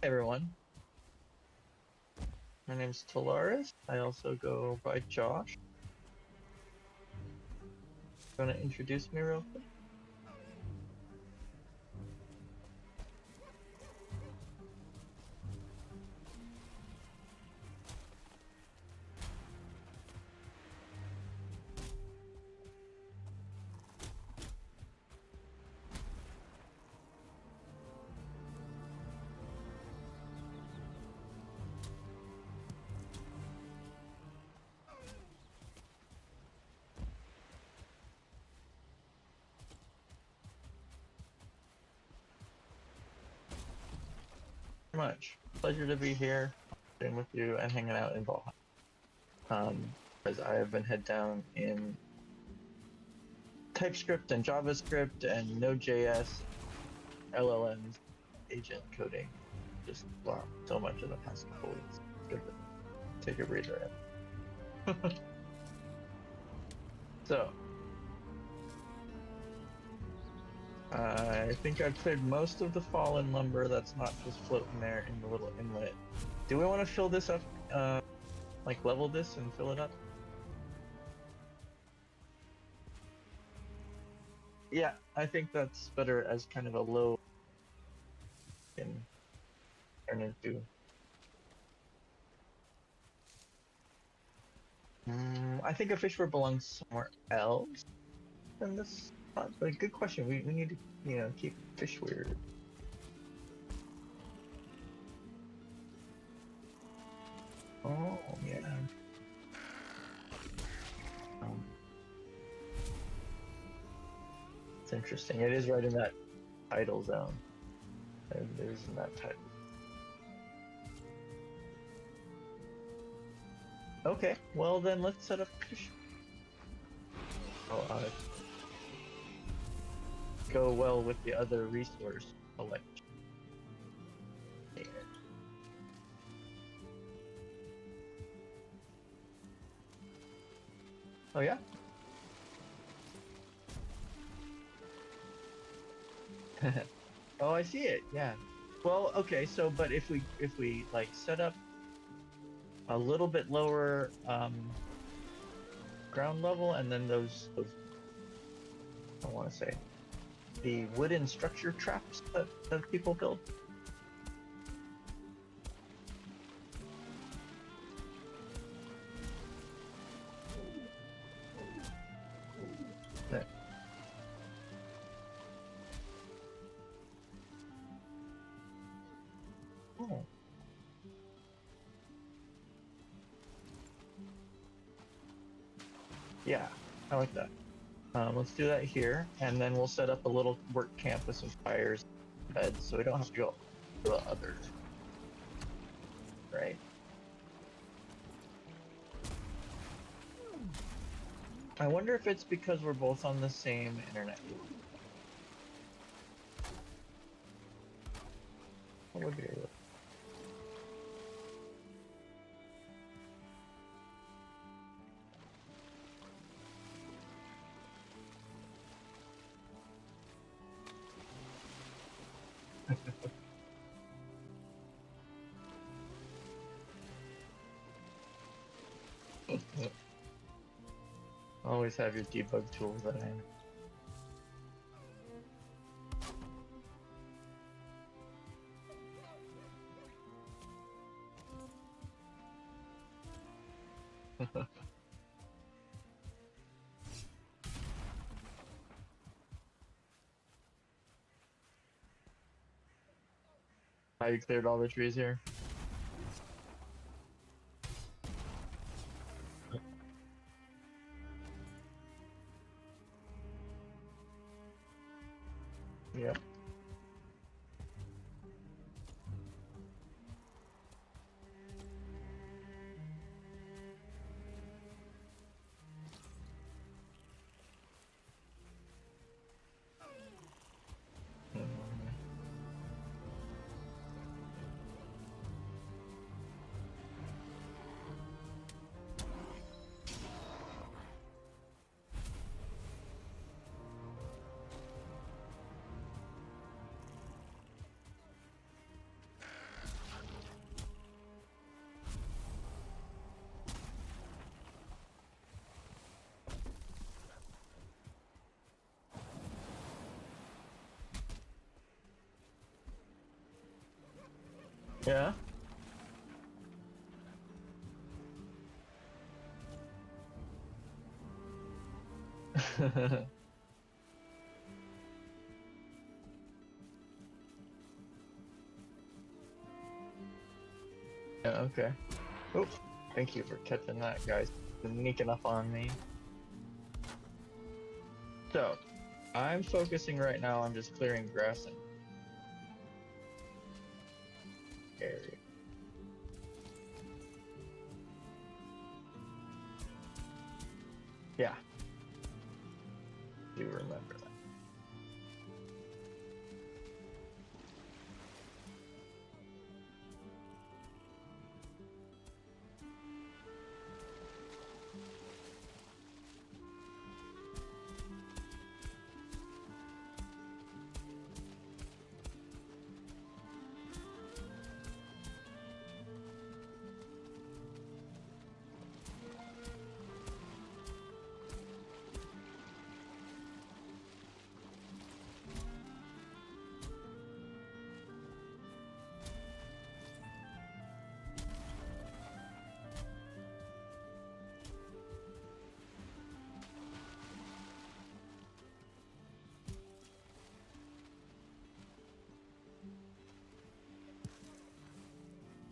Everyone, my name's Talaris. I also go by Josh. You want to introduce me real quick? Very much. Pleasure to be here, sitting with you and hanging out in Valhalla. As I have been head down in TypeScript and JavaScript and Node.js, LLMs, agent coding. Just wow, so much in the past couple weeks. Good to take a breather in. So, I think I've cleared most of the fallen lumber that's not just floating there in the little inlet. Do we want to fill this up, like level this and fill it up? Yeah, I think that's better as kind of a low can turn into. I think a fish word belongs somewhere else than this spot, but good question. We need to, keep fish weird. Oh, yeah. Um, it's interesting. It is right in that tidal zone. It is in that tidal. Okay, well then let's set up fish. Oh, go well with the other resource collection. Oh yeah. Oh, I see it. Yeah. Well, okay. So, but if we like set up a little bit lower ground level, and then those I want to say the wooden structure traps that people build. That, oh, yeah, I like that. Let's do that here, and then we'll set up a little work camp with some fires, beds, so we don't have to go to the others, right? I wonder if it's because we're both on the same internet. What would be it? Always have your debug tools at hand. How you cleared all the trees here? Yep. Yeah. Yeah, okay. Oh, thank you for catching that, guys. Sneaking up on me. So, I'm focusing right now on just clearing grass and area. Yeah, do remember that.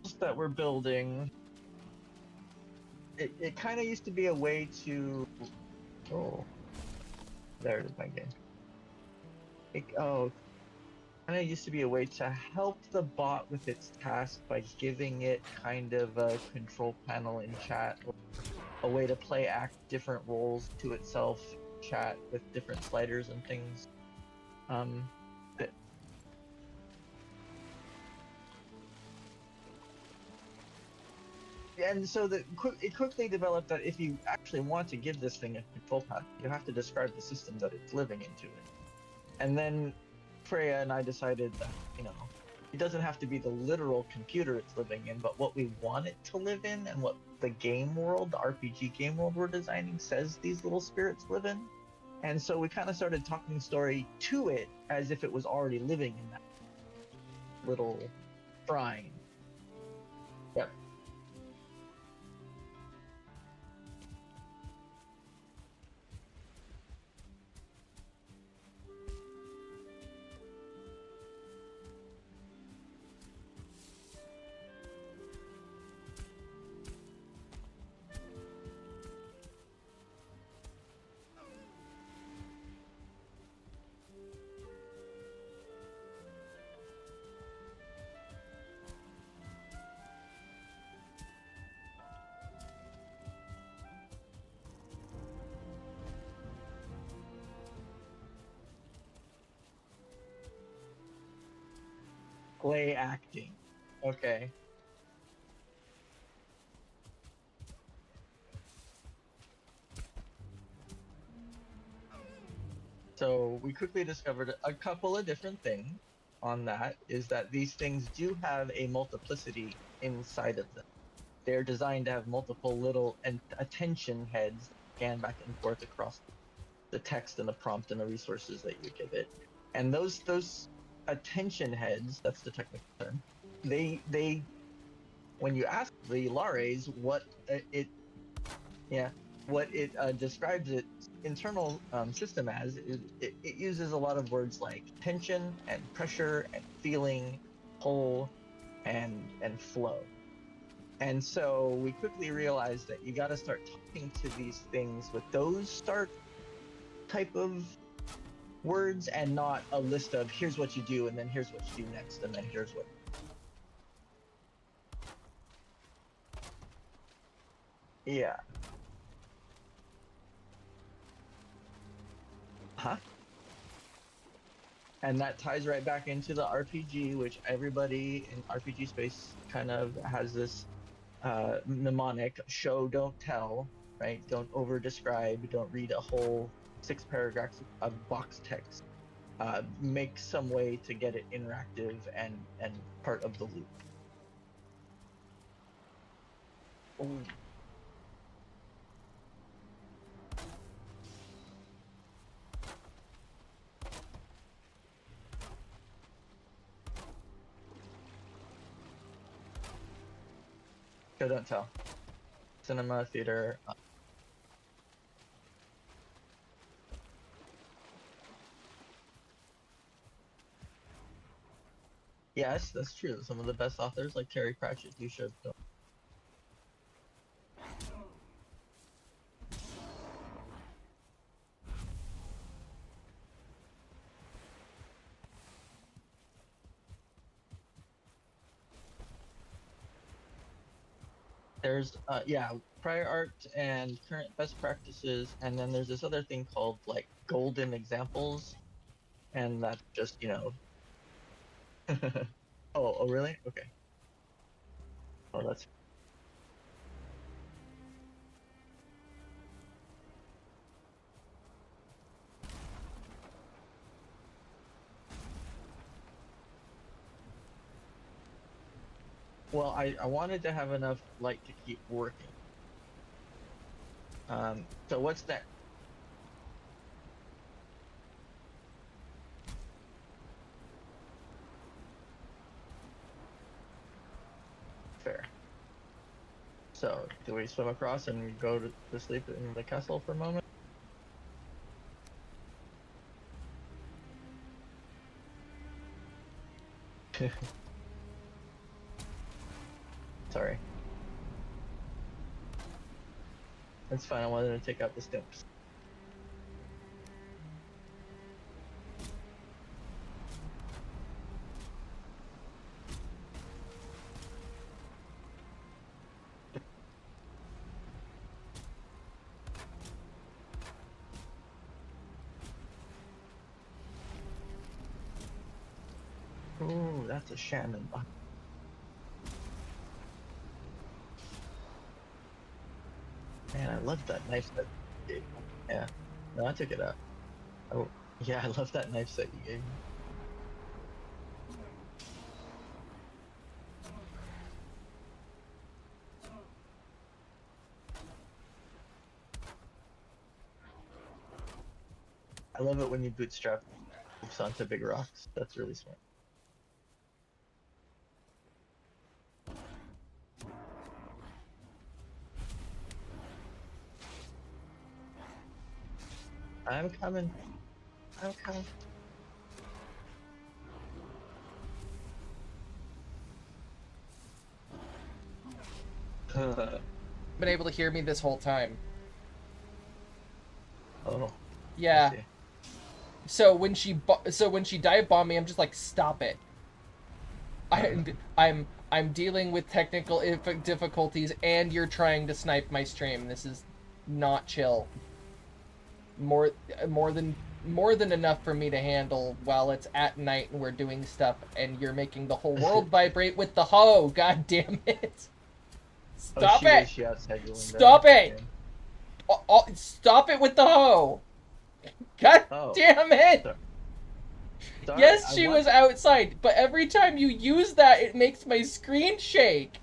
Just that we're building. It kind of used to be a way to. Oh, there it is, my game. Oh, kind of used to be a way to help the bot with its task by giving it kind of a control panel in chat, or a way to play act different roles to itself, chat with different sliders and things. That, and so it quickly developed that if you actually want to give this thing a control panel, you have to describe the system that it's living into it. And then Freya and I decided that, it doesn't have to be the literal computer it's living in, but what we want it to live in and what the game world, the RPG game world we're designing says these little spirits live in. And so we kind of started talking story to it as if it was already living in that little shrine. Yep. Play acting. Okay. So we quickly discovered a couple of different things on that, is that these things do have a multiplicity inside of them. They're designed to have multiple little attention heads that scan back and forth across the text and the prompt and the resources that you give it. And those attention heads, that's the technical term, they when you ask the Lares what it describes its internal system as, it uses a lot of words like tension and pressure and feeling, pull, and flow. And so we quickly realized that you got to start talking to these things with those start type of words, and not a list of here's what you do and then here's what you do next and then here's what. Yeah. Huh? And that ties right back into the RPG, which everybody in RPG space kind of has this mnemonic: show, don't tell, right? Don't over describe, don't read a whole 6 paragraphs of box text. Make some way to get it interactive and part of the loop. Oh. Show don't tell. Cinema, theater. Yes, that's true. Some of the best authors, like Terry Pratchett, do show film. There's yeah, prior art and current best practices, and then there's this other thing called like golden examples, and that's just, you know. Oh, really? Okay. Oh, that's. Well, I wanted to have enough light to keep working. So what's that? Fair. So, do we swim across and go to sleep in the castle for a moment? Sorry. That's fine, I wanted to take out the stimps. Ooh, that's a Shannon. Man, I love that knife set you gave me. Yeah. No, I took it out. Oh, yeah, I love that knife set you gave me. I love it when you bootstrap moves onto big rocks. That's really smart. I'm coming. I'm coming. Been able to hear me this whole time. Oh. Yeah. So when she dive bombed me, I'm just like, stop it. I'm dealing with technical difficulties, and you're trying to snipe my stream. This is not chill. More than enough for me to handle while it's at night and we're doing stuff, and you're making the whole world vibrate with the hoe. God damn it! Stop it! She outside your window. Stop it! Stop it with the hoe! God damn it! Sorry, yes, she was outside, but every time you use that, it makes my screen shake.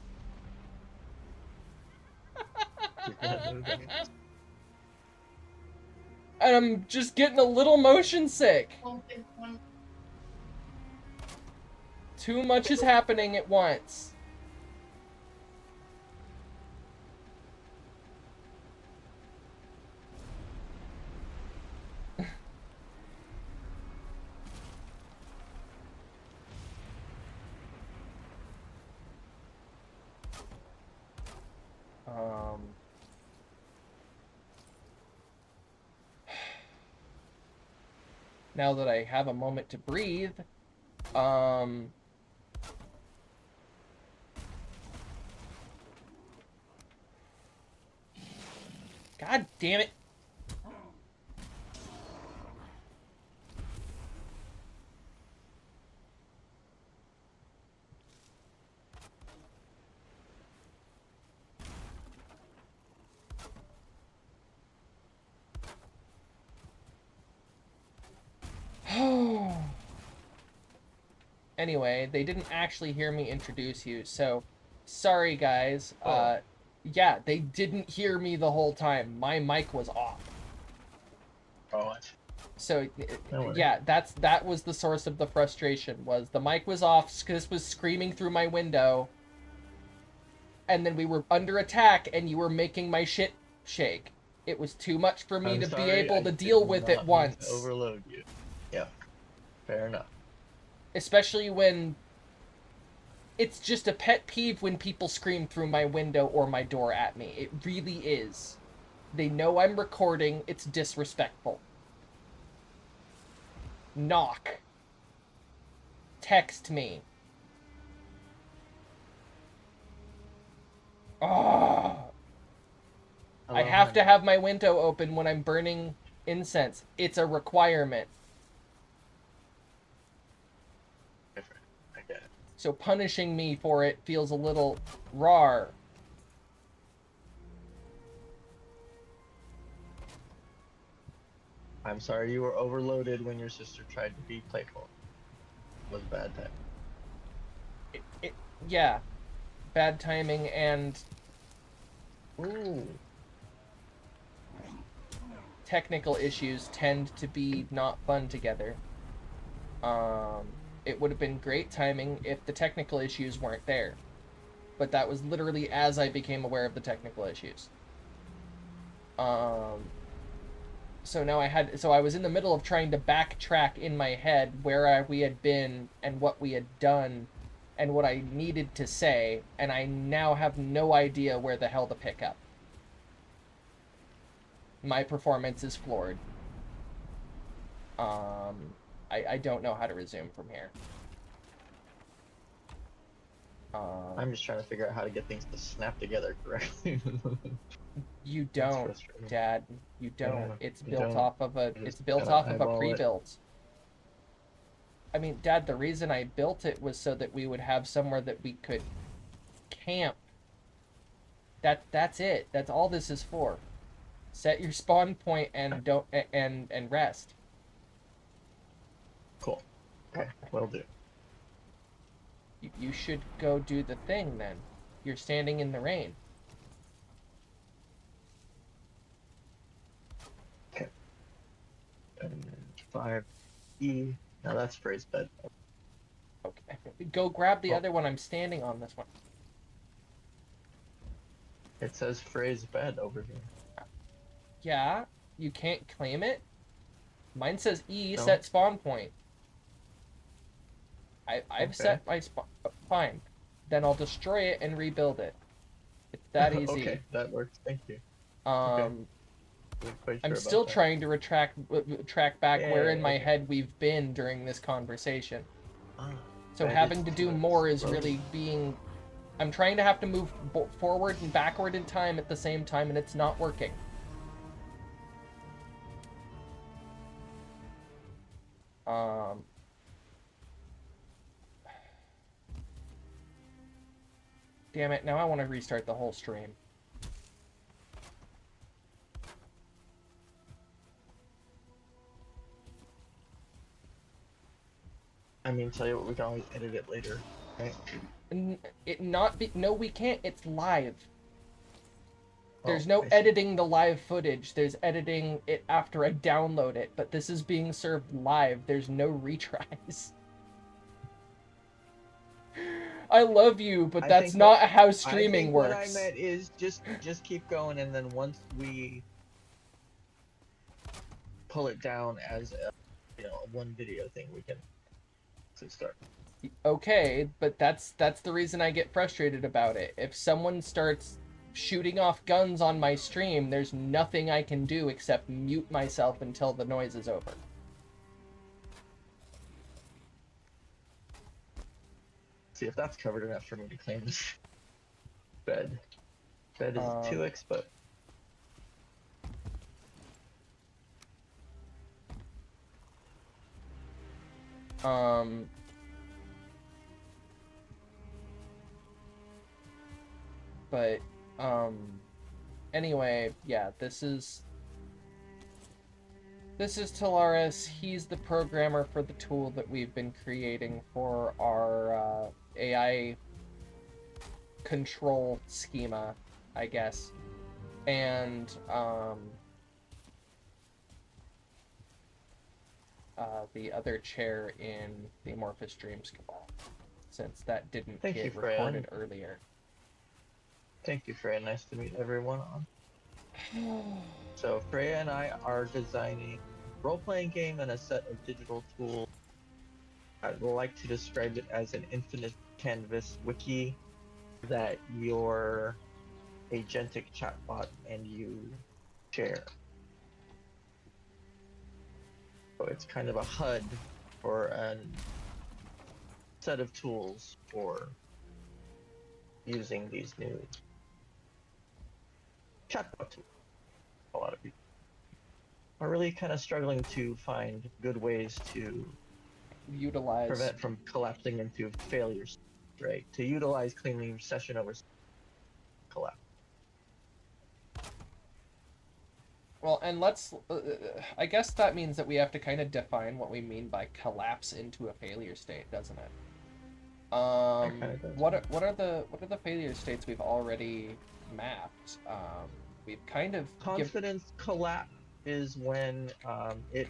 And I'm just getting a little motion sick. Too much is happening at once. Now that I have a moment to breathe, God damn it. Anyway, they didn't actually hear me introduce you, so sorry guys. Yeah, they didn't hear me the whole time. My mic was off. Oh. So yeah, that was the source of the frustration. Was the mic was off because this was screaming through my window. and then we were under attack, and you were making my shit shake. It was too much for me I'm to be sorry, able I to did deal with it not mean to once. overload you. Yeah, fair enough. Especially when it's just a pet peeve when people scream through my window or my door at me. It really is. They know I'm recording. It's disrespectful. Knock. Text me. Oh, I Hello, have to honey. have my window open when I'm burning incense. It's a requirement. Different. I get it. So punishing me for it feels a little rar. I'm sorry you were overloaded when your sister tried to be playful. It was a bad time. Yeah. Bad timing and Ooh. technical issues tend to be not fun together. It would have been great timing if the technical issues weren't there. But that was literally as I became aware of the technical issues. So now I was in the middle of trying to backtrack in my head where we had been and what we had done and what I needed to say, and I now have no idea where the hell to pick up. My performance is floored. I don't know how to resume from here. I'm just trying to figure out how to get things to snap together correctly. You That's don't, frustrating. Dad. You don't. Yeah, It's you built don't. off of a. You It's just built gotta off of a eyeball it. pre-built. I mean, Dad, the reason I built it was so that we would have somewhere that we could camp. That's it. That's all this is for. Set your spawn point and don't and rest. Cool. Okay, will do. You should go do the thing then. You're standing in the rain. Okay. And 5E. Now that's phrase bed. Okay. Go grab the Oh. other one. I'm standing on this one. It says phrase bed over here. Yeah, you can't claim it. Mine says E, No. set spawn point. I've Okay. set my spawn. Fine. Then I'll destroy it and rebuild it. It's that easy. Okay, that works. Thank you. Um, Wasn't quite I'm sure still about that. trying to track back where in my okay. head we've been during this conversation. Ah, So that having is to do too more is slow. really being. I'm trying to have to move forward and backward in time at the same time, and it's not working. Damn it, now I want to restart the whole stream. I mean, tell you what, we can always edit it later, right? No, we can't. It's live. There's Oh, no I see. editing the live footage. There's editing it after I download it, but this is being served live. There's no retries. I love you, but I that's think not what- how I streaming think works. what I meant is just keep going, and then once we pull it down as a, a one video thing, we can start. Okay, but that's the reason I get frustrated about it. If someone starts shooting off guns on my stream, there's nothing I can do except mute myself until the noise is over. See if that's covered enough for me to claim this bed. Bed is 2x, but but anyway, yeah, this is Talaris. He's the programmer for the tool that we've been creating for our AI control schema, I guess. And the other chair in the Amorphous Dreams Cabal, since that didn't Thank you, get Fran. recorded earlier. Thank you, Freya. Nice to meet everyone on. So Freya and I are designing a role-playing game and a set of digital tools. I'd like to describe it as an infinite canvas wiki that your agentic chatbot and you share. So it's kind of a HUD for a set of tools for using these new chatbot tools. A lot of people are really kind of struggling to find good ways to Utilize. prevent from collapsing into failures, right? To utilize cleanly session over collapse. Well, and let's. I guess that means that we have to kind of define what we mean by collapse into a failure state, doesn't it? Kinda does. What are the failure states we've already mapped? We've kind of Confidence collapse is when it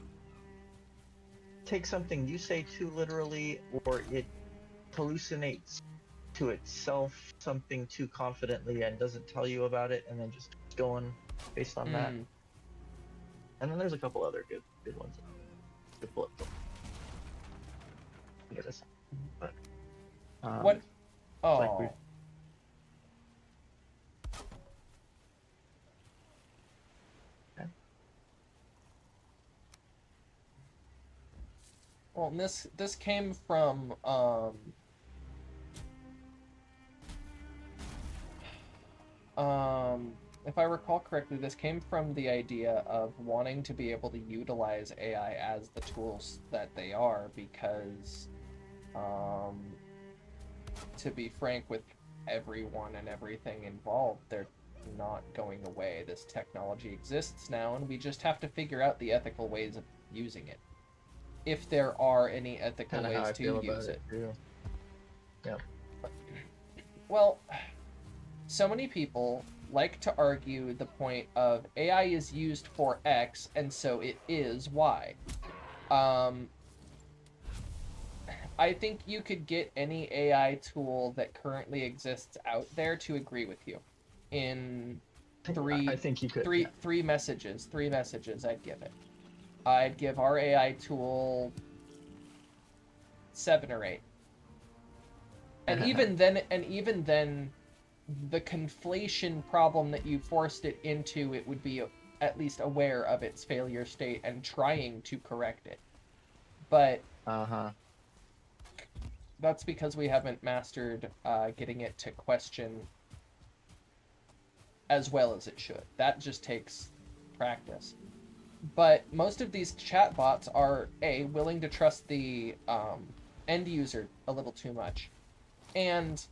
takes something you say too literally, or it hallucinates to itself something too confidently and doesn't tell you about it, and then just keeps going based on that. And then there's a couple other good ones. Good bullet points. Get us. But what? Oh. like we- Okay. Well, and this came from if I recall correctly, this came from the idea of wanting to be able to utilize AI as the tools that they are, because to be frank with everyone and everything involved, they're not going away. This technology exists now, and we just have to figure out the ethical ways of using it, if there are any ethical Kinda how ways I to feel use about it. too. Yeah. Well, so many people like to argue the point of AI is used for X, and so it is Y. I think you could get any AI tool that currently exists out there to agree with you in I think you could. three messages I'd give it. I'd give our AI tool 7 or 8. And even then, the conflation problem that you forced it into, it would be at least aware of its failure state and trying to correct it. But that's because we haven't mastered getting it to question as well as it should. That just takes practice. But most of these chatbots are willing to trust the end user a little too much, and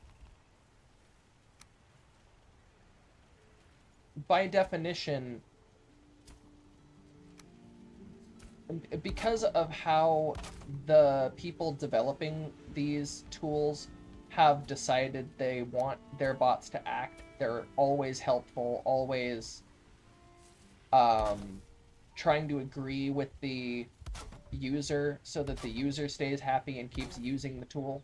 by definition, because of how the people developing these tools have decided they want their bots to act, they're always helpful, always trying to agree with the user so that the user stays happy and keeps using the tool.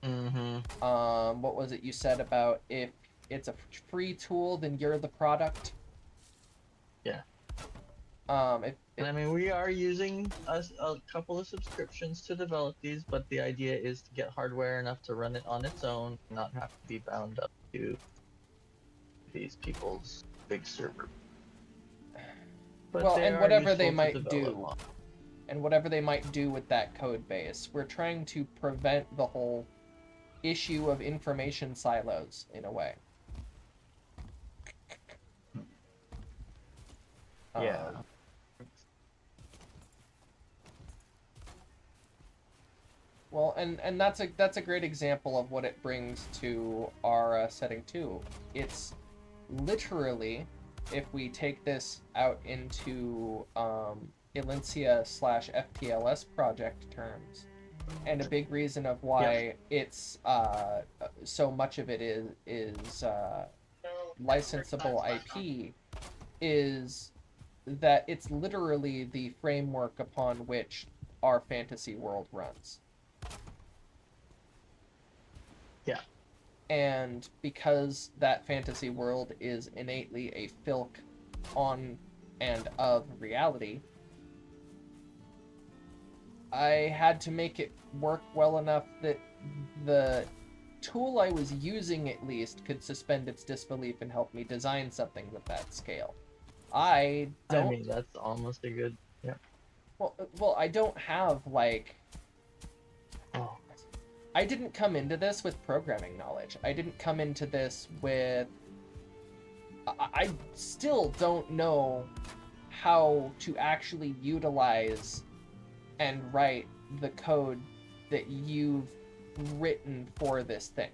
What was it you said about if it's a free tool, then you're the product? Yeah. And I mean, we are using a couple of subscriptions to develop these, but the idea is to get hardware enough to run it on its own, not have to be bound up to these people's big server. But well, and whatever they useful to might develop do, on. and whatever they might do with that code base, we're trying to prevent the whole issue of information silos in a way. Yeah. Well, and that's a great example of what it brings to our setting too. It's literally, if we take this out into Elyncia/FTLS project terms, and a big reason of why it's so much of it is licensable IP is that it's literally the framework upon which our fantasy world runs. Yeah. And because that fantasy world is innately a filk on and of reality, I had to make it work well enough that the tool I was using, at least, could suspend its disbelief and help me design something with that scale. I I don't. mean, that's almost a good. Yeah. Well, I don't have like. Oh. I didn't come into this with programming knowledge. I didn't come into this with. I still don't know how to actually utilize and write the code that you've written for this thing.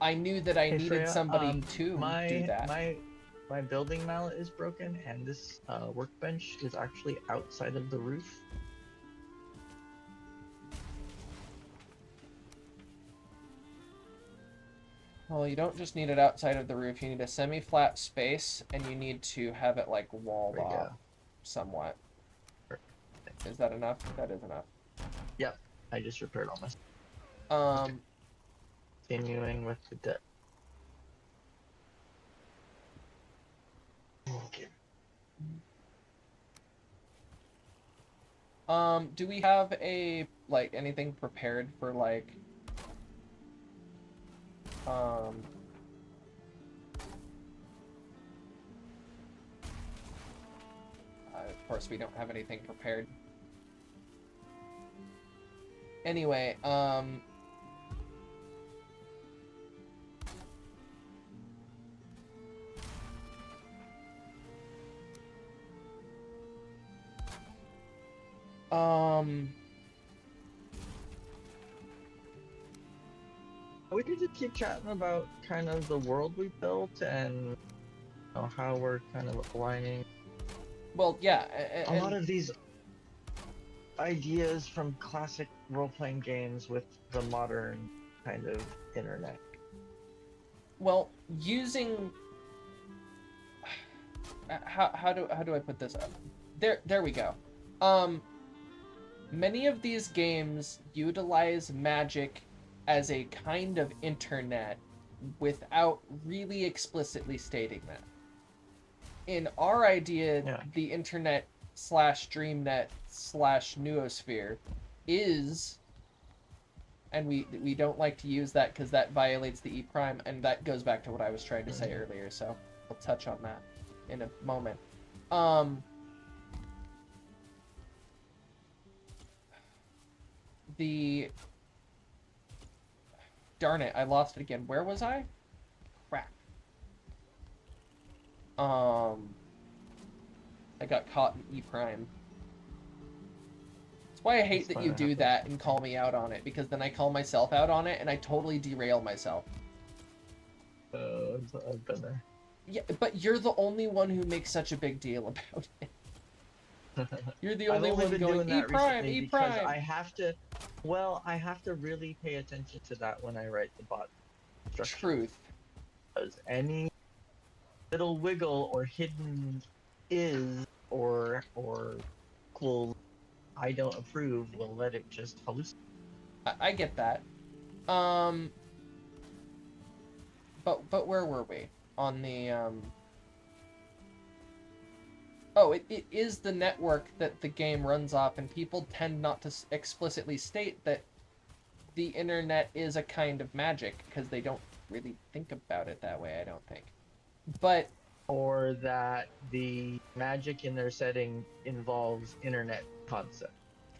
I knew that I Hey, needed Freya, somebody to do my that. my building mallet is broken, and this workbench is actually outside of the roof. Well, you don't just need it outside of the roof. You need a semi-flat space, and you need to have it like walled There we off go. somewhat. Perfect. Is that enough? That is enough. Yep, I just repaired all my. Um, Continuing with the debt. Okay. do we have a like anything prepared for like of course we don't have anything prepared. Anyway, We could just keep chatting about kind of the world we built and how we're kind of aligning well, yeah, a lot of these ideas from classic role-playing games with the modern kind of internet. well, using how do I put this up? There we go. Many of these games utilize magic as a kind of internet without really explicitly stating that. In our idea, Yeah. the internet slash dreamnet slash noosphere is, and we don't like to use that because that violates the E prime, and that goes back to what I was trying to say earlier, so I'll touch on that in a moment. The darn it, I lost it again. Where was I? Crap. I got caught in E prime. That's why I hate that you do that and call me out on it, because then I call myself out on it and I totally derail myself. I've been there. Yeah, but you're the only one who makes such a big deal about it. You're the only one going E prime, E prime. Because I have to really pay attention to that when I write the bot structure. Truth. Because any little wiggle or hidden is or equals I don't approve will let it just hallucinate. I get that. But where were we on the Oh, it is the network that the game runs off, and people tend not to explicitly state that the internet is a kind of magic, because they don't really think about it that way, I don't think. But... Or that the magic in their setting involves internet concept.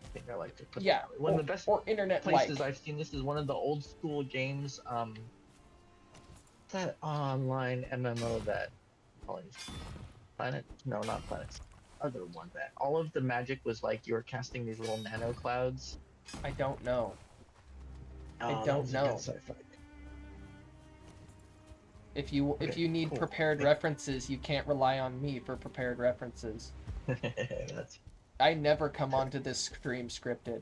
I think I like to put yeah, that. One of the best or internet places I've seen this is one of the old school games, that online MMO that... Planet? No, not Planet. Other one that all of the magic was like you were casting these little nano clouds. I don't know. I That don't was a know. good sci-fi. If you need cool. prepared references, you can't rely on me for prepared references. That's... I never come onto this stream scripted.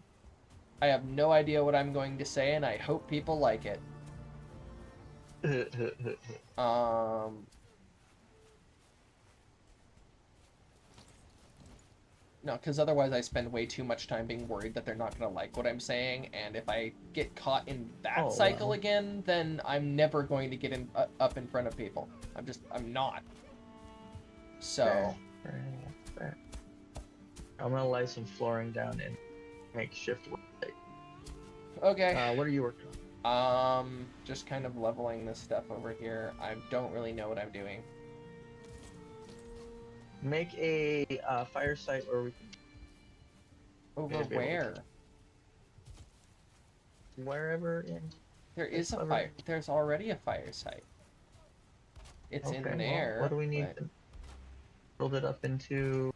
I have no idea what I'm going to say, and I hope people like it. No, because otherwise I spend way too much time being worried that they're not going to like what I'm saying, and if I get caught in that Oh, cycle wow. again, then I'm never going to get up in front of people. I'm not. So, Fair, fair. I'm gonna lay some flooring down and make shift work. okay. What are you working on? Just kind of leveling this stuff over here. I don't really know what I'm doing. Make a fire site where we can Over be able to where? wherever in. There is a Clever. fire. There's already a fire site. It's Okay, in well, there. what do we need but- to build it up into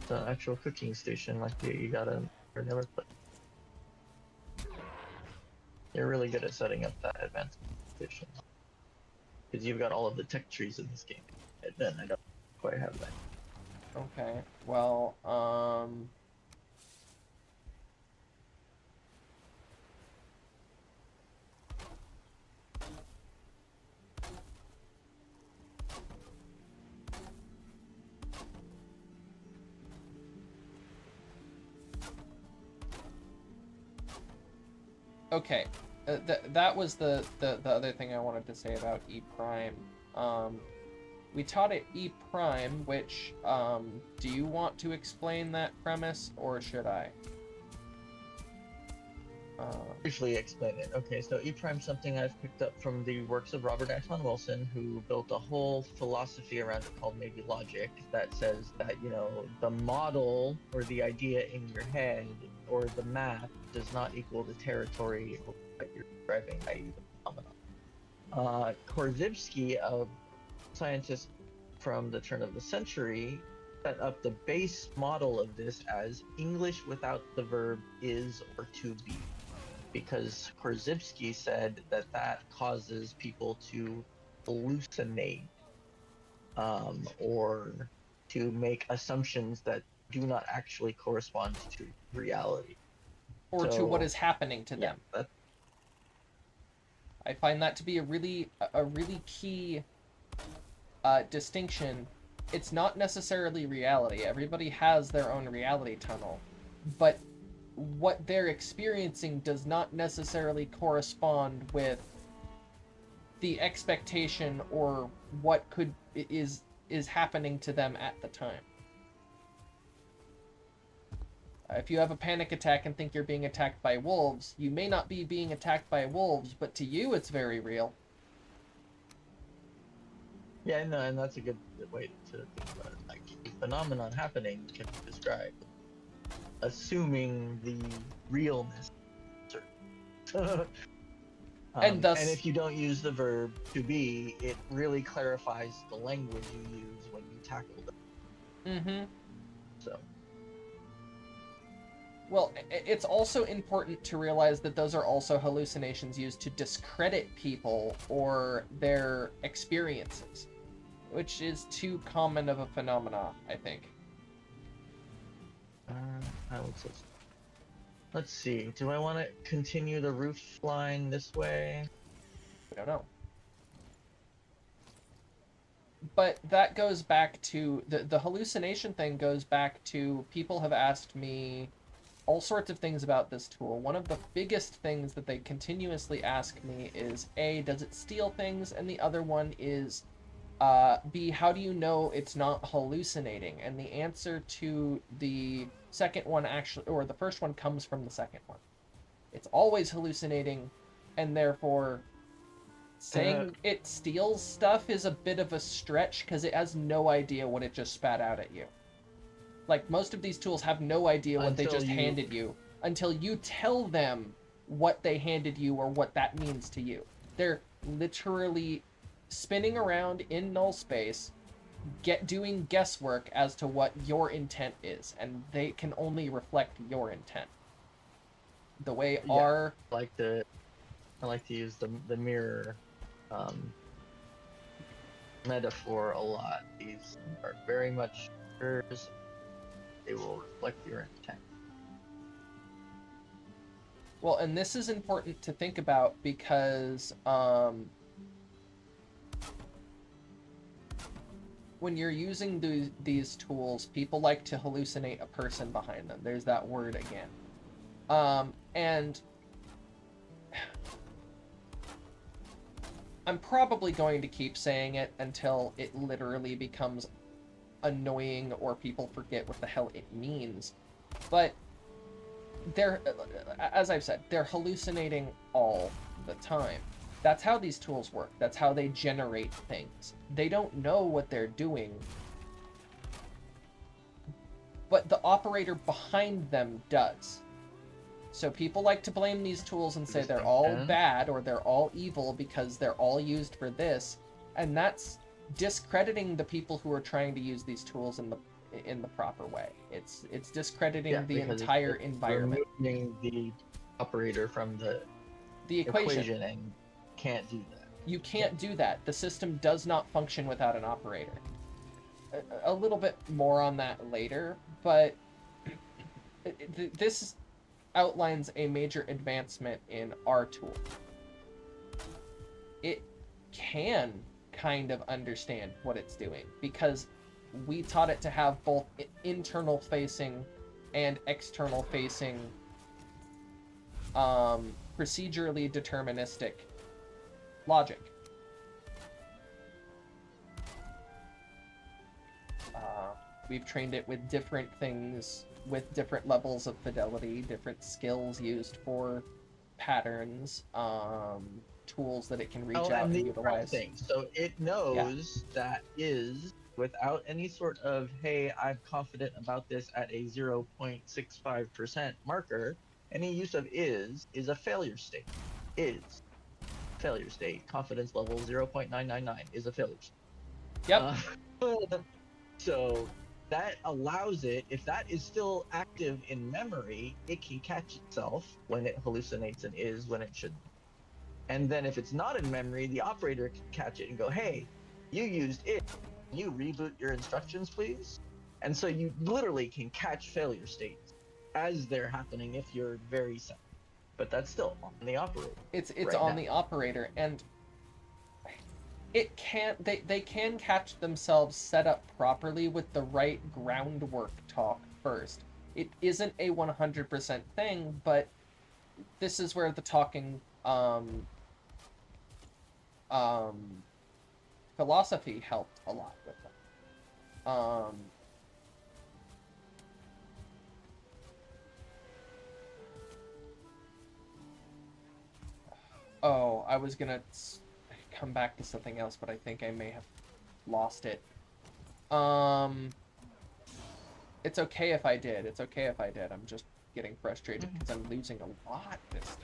the actual cooking station like you gotta or never put. You're really good at setting up that advanced station. Because you've got all of the tech trees in this game. And then I don't quite have that. Okay. Well, okay. That was the other thing I wanted to say about E Prime. We taught it E Prime, which, do you want to explain that premise, or should I? Briefly explain it. Okay, so E Prime is something I've picked up from the works of Robert Anton Wilson, who built a whole philosophy around it called maybe logic that says that, you know, the model or the idea in your head or the map does not equal the territory that you're describing, i.e. the phenomenon. Korzybski, a scientist from the turn of the century, set up the base model of this as English without the verb is or to be. Because Korzybski said that that causes people to hallucinate or to make assumptions that do not actually correspond to reality. Or to what is happening to them. I find that to be a really key distinction. It's not necessarily reality. Everybody has their own reality tunnel, but what they're experiencing does not necessarily correspond with the expectation or what is happening to them at the time. If you have a panic attack and think you're being attacked by wolves, you may not be being attacked by wolves, but to you it's very real. Yeah, no, and that's a good way to think about it. Like, the phenomenon happening can be described, assuming the realness. And thus, and if you don't use the verb to be, it really clarifies the language you use when you tackle them. mm-hmm. So. Well, it's also important to realize that those are also hallucinations used to discredit people or their experiences, which is too common of a phenomena, I think. I would say so. Let's see. Do I want to continue the roof line this way? I don't know. But that goes back to the hallucination thing. Goes back to people have asked me all sorts of things about this tool. One of the biggest things that they continuously ask me is A, does it steal things? And the other one is B, how do you know it's not hallucinating? And the answer to the second one actually, or the first one, comes from the second one. It's always hallucinating, and therefore saying it steals stuff is a bit of a stretch because it has no idea what it just spat out at you. Like, most of these tools have no idea what they just handed you until you tell them what they handed you or what that means to you. They're literally spinning around in null space, doing guesswork as to what your intent is, and they can only reflect your intent. The way I like to use the mirror metaphor a lot. These are very much mirrors. They will reflect your intent. Well, and this is important to think about because when you're using these tools, people like to hallucinate a person behind them. There's that word again. And I'm probably going to keep saying it until it literally becomes annoying or people forget what the hell it means. But they're, as I've said, they're hallucinating all the time. That's how these tools work. That's how they generate things. They don't know what they're doing, but the operator behind them does. So people like to blame these tools and say they're all bad or they're all evil because they're all used for this, and that's discrediting the people who are trying to use these tools in the proper way. It's discrediting the entire environment. Removing the operator from the equation and can't do that. You can't do that. The system does not function without an operator. A little bit more on that later, but this outlines a major advancement in our tool. It can kind of understand what it's doing because we taught it to have both internal facing and external facing procedurally deterministic logic. We've trained it with different things, with different levels of fidelity, different skills used for patterns, tools that it can reach out and utilize. So it knows that is, without any sort of, hey, I'm confident about this at a 0.65% marker, any use of is a failure state. Is failure state. Confidence level 0.999 is a failure state. Yep. So that allows it, if that is still active in memory, it can catch itself when it hallucinates an is when it shouldn't. And then if it's not in memory, the operator can catch it and go, hey, you used it. Can you reboot your instructions, please? And so you literally can catch failure states as they're happening if you're very set. But that's still on the operator. It's right on the operator, and it can't. They can catch themselves set up properly with the right groundwork talk first. It isn't a 100% thing, but this is where the talking philosophy helped a lot with them. Oh, I was gonna come back to something else, but I think I may have lost it. It's okay if I did. It's okay if I did. I'm just getting frustrated because I'm losing a lot this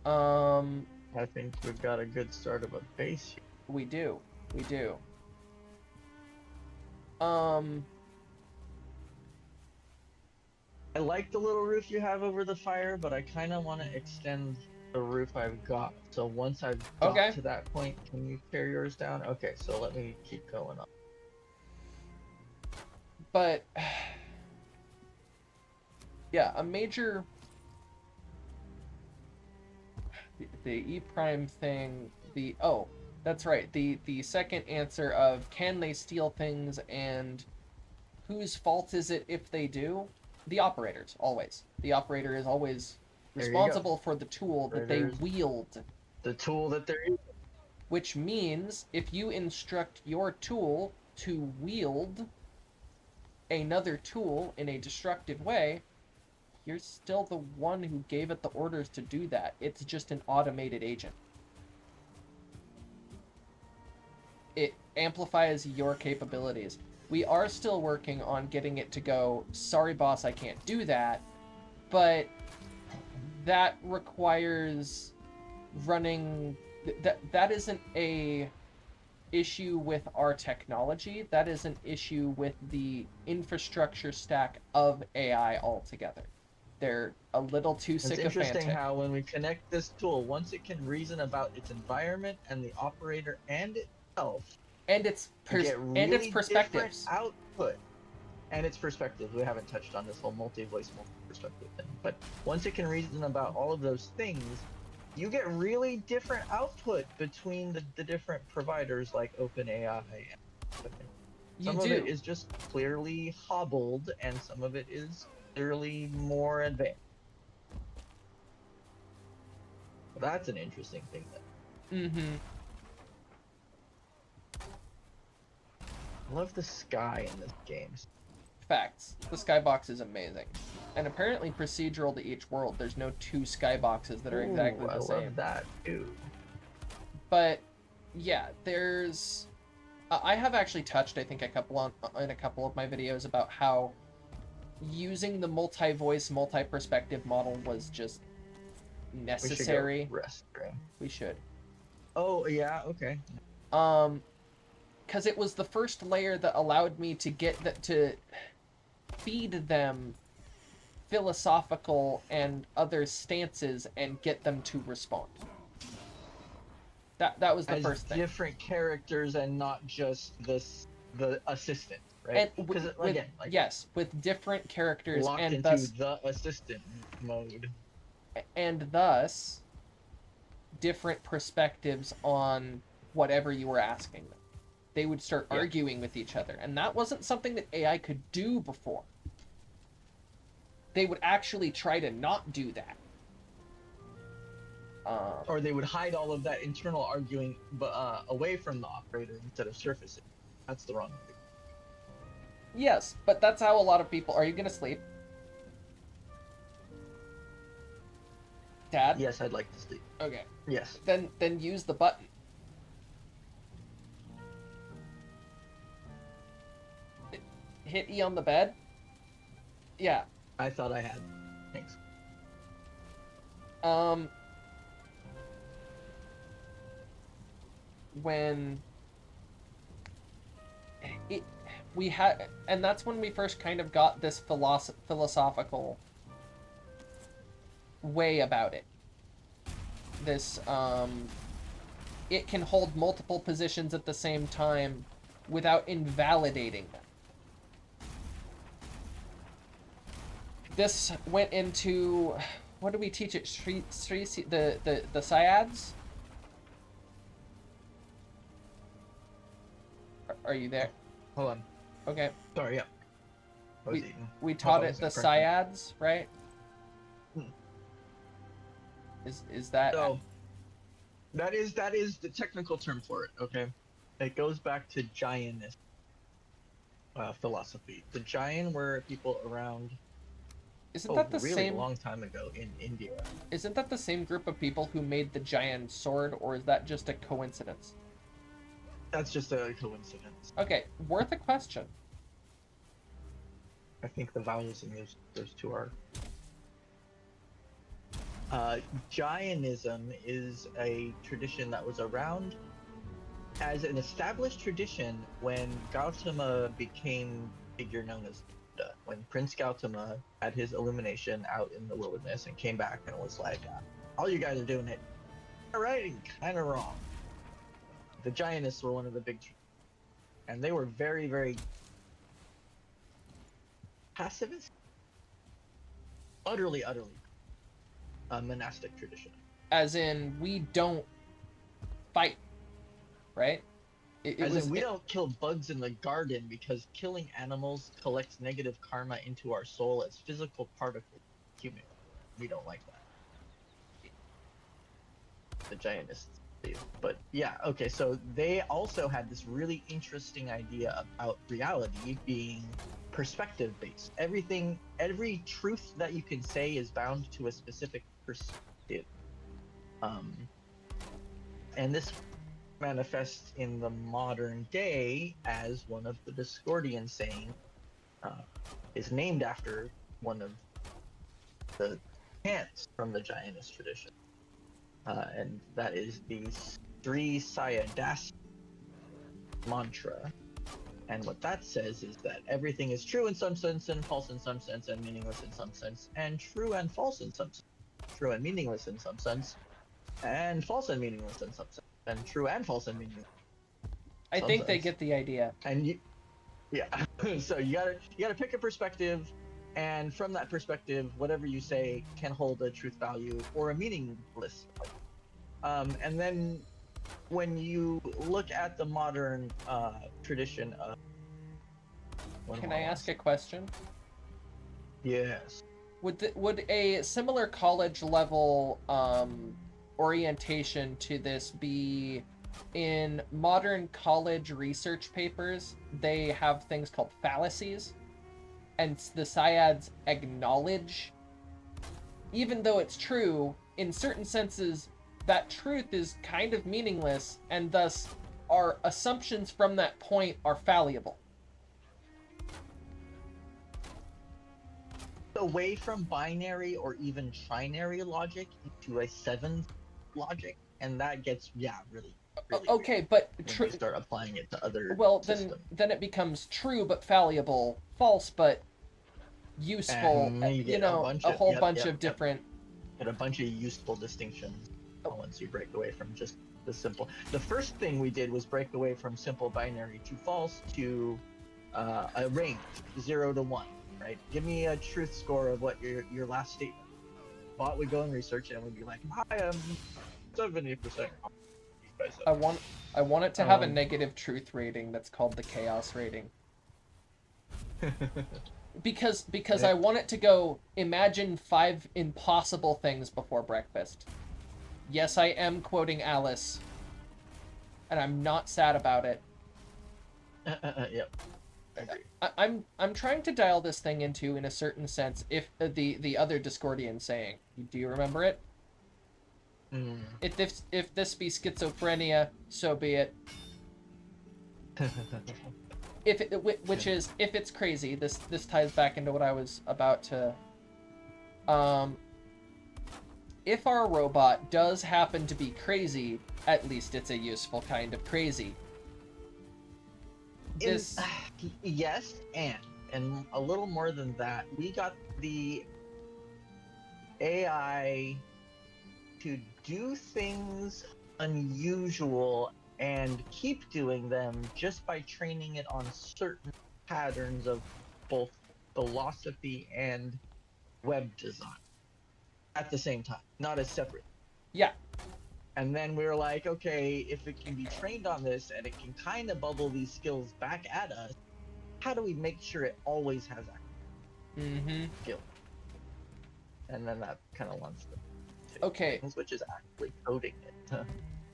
time. I think we've got a good start of a base here. We do. We do. I like the little roof you have over the fire, but I kind of want to extend the roof I've got. So once I've got to that point, can you tear yours down? Okay, so let me keep going up. But yeah, a major the E prime thing, that's right. The second answer of can they steal things and whose fault is it if they do? The operators, always. The operator is always responsible for the tool that they wield. The tool that they're using. Which means if you instruct your tool to wield another tool in a destructive way, you're still the one who gave it the orders to do that. It's just an automated agent. It amplifies your capabilities. We are still working on getting it to go, sorry boss, I can't do that, but that requires running, that isn't a issue with our technology, that is an issue with the infrastructure stack of AI altogether. They're a little too sycophantic. It's interesting how when we connect this tool, once it can reason about its environment and the operator and itself, and its perspectives, output, and its perspectives. We haven't touched on this whole multi-voice, multi-perspective thing, but once it can reason about all of those things, you get really different output between the different providers like OpenAI. You Some of do. it is just clearly hobbled, and some of it is clearly more advanced. That's an interesting thing. Mm-hmm. I love the sky in this game. Facts. The skybox is amazing. And apparently procedural to each world. There's no two skyboxes that are exactly Ooh, the I same. love that too. But yeah, there's I have actually touched in a couple of my videos about how using the multi-voice, multi-perspective model was just necessary. We should go rest stream. We should. Oh yeah, okay. Because it was the first layer that allowed me to to feed them philosophical and other stances and get them to respond. That was the As first thing. different characters and not just the assistant, right? And Because again, like yes, with different characters locked and into thus the assistant mode. and thus different perspectives on whatever you were asking them. They would start arguing with each other, and that wasn't something that AI could do before. They would actually try to not do that. Or they would hide all of that internal arguing away from the operator instead of surfacing. That's the wrong thing. Yes, but that's how a lot of people... Are you gonna sleep? Dad? Yes, I'd like to sleep. Okay. Yes. Then use the button. Hit E on the bed? Yeah. I thought I had. Thanks. When we had, and that's when we first kind of got this philosophical way about it. This, it can hold multiple positions at the same time without invalidating them. This went into, what do we teach it? The Syads? Are you there? Hold on. Okay. Sorry, yeah. I was eating. We taught I it the wasn't correct. Syads, right? Is that... So, that is the technical term for it, okay? It goes back to Jainist philosophy. The Jain were people around Isn't that the really same... long time ago in India. Isn't that the same group of people who made the giant sword, or is that just a coincidence? That's just a coincidence. Okay, worth a question. I think the values in those two are. Jainism is a tradition that was around as an established tradition when Gautama became a figure known as Buddha. When Prince Gautama had his illumination out in the wilderness and came back and was like, all you guys are doing it right and kind of wrong. The Jainists were one of the big, and they were very, very pacifist, utterly a monastic tradition. As in, we don't fight, right? We don't kill bugs in the garden because killing animals collects negative karma into our soul as physical particles. Human, we don't like that. The Jainists do, but yeah, okay. So they also had this really interesting idea about reality being perspective-based. Every truth that you can say is bound to a specific perspective. And this manifests in the modern day as one of the Discordian saying is named after one of the chants from the Jainist tradition. And that is the Sri Sayadaw mantra. And what that says is that everything is true in some sense and false in some sense and meaningless in some sense and true and false in some sense. True and meaningless in some sense and false and meaningless in some sense and true and false and meaningless. I think they get the idea. And yeah. So you gotta pick a perspective And from that perspective, whatever you say can hold a truth value or a meaningless value. And then when you look at the modern tradition of... Can I ask a question? Yes. Would a similar college level orientation to this be in modern college research papers? They have things called fallacies, and the Syads acknowledge, even though it's true, in certain senses, that truth is kind of meaningless, and thus our assumptions from that point are fallible. Away from binary or even trinary logic into a seven logic, and that gets really okay, weird but when you start applying it to other systems. then it becomes true but fallible, false but useful. And you a whole bunch of different. Get a bunch of useful distinctions once you break away from just the simple. The first thing we did was break away from simple binary to false to a range 0 to 1. Right? Give me a truth score of what your last statement. Bot would go and research it and would be like, "Hi, I'm 70%." I want it to have a negative truth rating that's called the chaos rating. because I want it to go, imagine 5 impossible things before breakfast. Yes, I am quoting Alice, and I'm not sad about it. Yep. I'm trying to dial this thing into, in a certain sense, if the other Discordian saying. Do you remember it? Mm. If this be schizophrenia, so be it. Which is, if it's crazy, this ties back into what I was about to. If our robot does happen to be crazy, at least it's a useful kind of crazy. Yes, and a little more than that. We got the AI to do things unusual and keep doing them just by training it on certain patterns of both philosophy and web design at the same time, not as separate. Yeah. And then we were like, okay, if it can be trained on this and it can kind of bubble these skills back at us, how do we make sure it always has that skill? And then that kind of wants to things, which is actually coding it.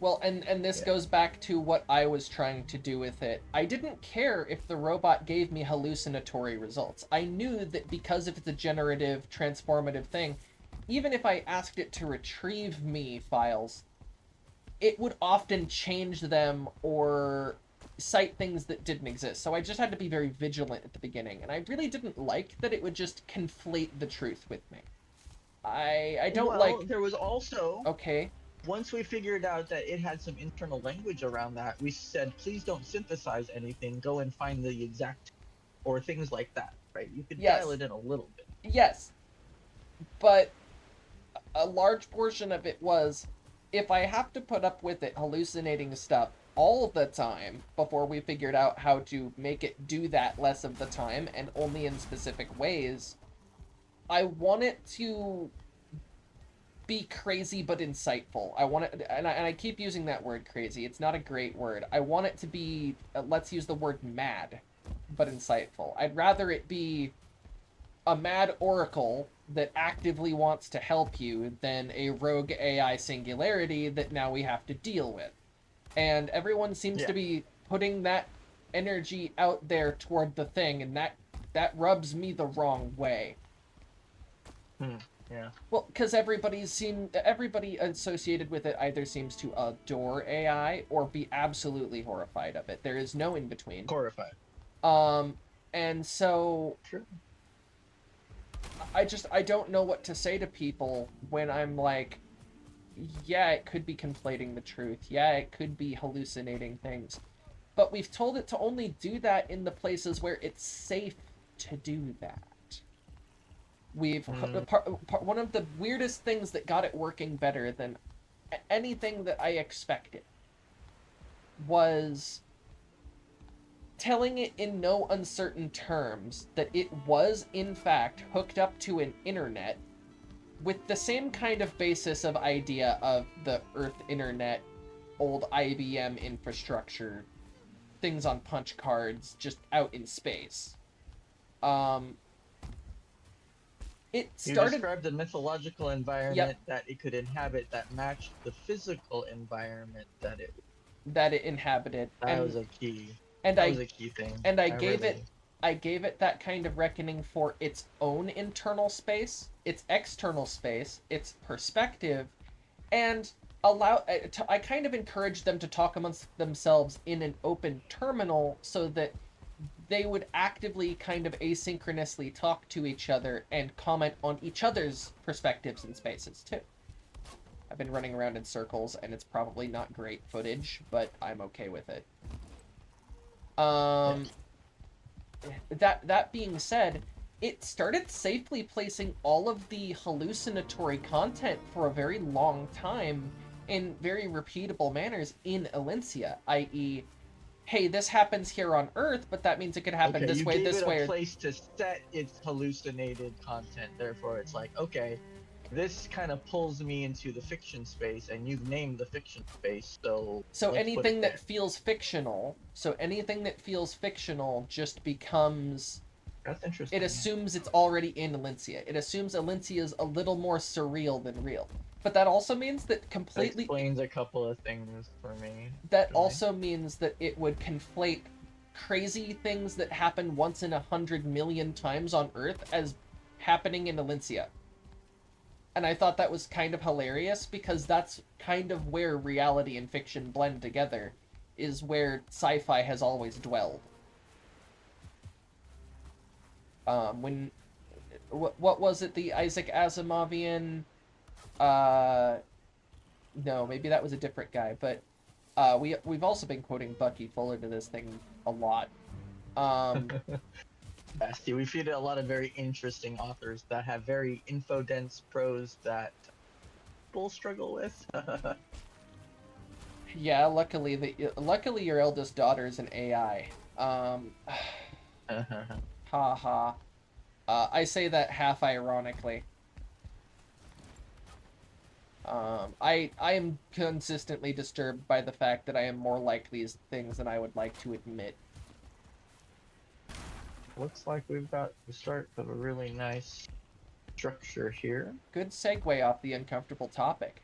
Well, and this goes back to what I was trying to do with it. I didn't care if the robot gave me hallucinatory results. I knew that because if it's a generative, transformative thing, even if I asked it to retrieve me files, it would often change them or cite things that didn't exist. So I just had to be very vigilant at the beginning. And I really didn't like that it would just conflate the truth with me. I don't like... There was also... Okay. Once we figured out that it had some internal language around that, we said, please don't synthesize anything. Go and find the exact... Or things like that, right? You could dial it in a little bit. Yes. But a large portion of it was... If I have to put up with it hallucinating stuff all the time before we figured out how to make it do that less of the time and only in specific ways, I want it to be crazy but insightful. I want it, and I keep using that word crazy. It's not a great word. I want it to be, let's use the word mad, but insightful. I'd rather it be a mad oracle that actively wants to help you than a rogue AI singularity that now we have to deal with. And everyone seems to be putting that energy out there toward the thing, and that rubs me the wrong way. Yeah. Well, because everybody associated with it either seems to adore AI or be absolutely horrified of it. There is no in between. Horrified. And so... Sure. I don't know what to say to people when I'm like, yeah, it could be conflating the truth. Yeah, it could be hallucinating things. But we've told it to only do that in the places where it's safe to do that. One of the weirdest things that got it working better than anything that I expected was telling it in no uncertain terms that it was, in fact, hooked up to an internet with the same kind of basis of idea of the Earth internet, old IBM infrastructure, things on punch cards, just out in space. It You started described the mythological environment that it could inhabit that matched the physical environment that it inhabited, that was a key. and That I was a key thing. and I I gave really it that kind of reckoning for its own internal space, its external space, its perspective, and I kind of encouraged them to talk amongst themselves in an open terminal so that they would actively kind of asynchronously talk to each other and comment on each other's perspectives and spaces too. I've been running around in circles and it's probably not great footage, but I'm okay with it. That being said, it started safely placing all of the hallucinatory content for a very long time in very repeatable manners in Elincia, i.e., hey, this happens here on Earth, but that means it could happen this way, this way. You gave it a place to set its hallucinated content. Therefore, it's like, okay, this kind of pulls me into the fiction space, and you've named the fiction space, so. So let's put anything it that there. feels fictional, just becomes. That's interesting. It assumes it's already in Elincia. It assumes Elincia is a little more surreal than real. But that also means that That explains a couple of things for me. That also means that it would conflate crazy things that happen once in 100 million times on Earth as happening in Elincia. And I thought that was kind of hilarious because that's kind of where reality and fiction blend together, is where sci-fi has always dwelled. What was it, the Isaac Asimovian, no, maybe that was a different guy, but we've also been quoting Bucky Fuller to this thing a lot. See, we feed a lot of very interesting authors that have very info-dense prose that people struggle with. Yeah, luckily your eldest daughter is an AI. Ha. I say that half ironically. I am consistently disturbed by the fact that I am more like these things than I would like to admit. Looks like we've got the start of a really nice structure here. Good segue off the uncomfortable topic.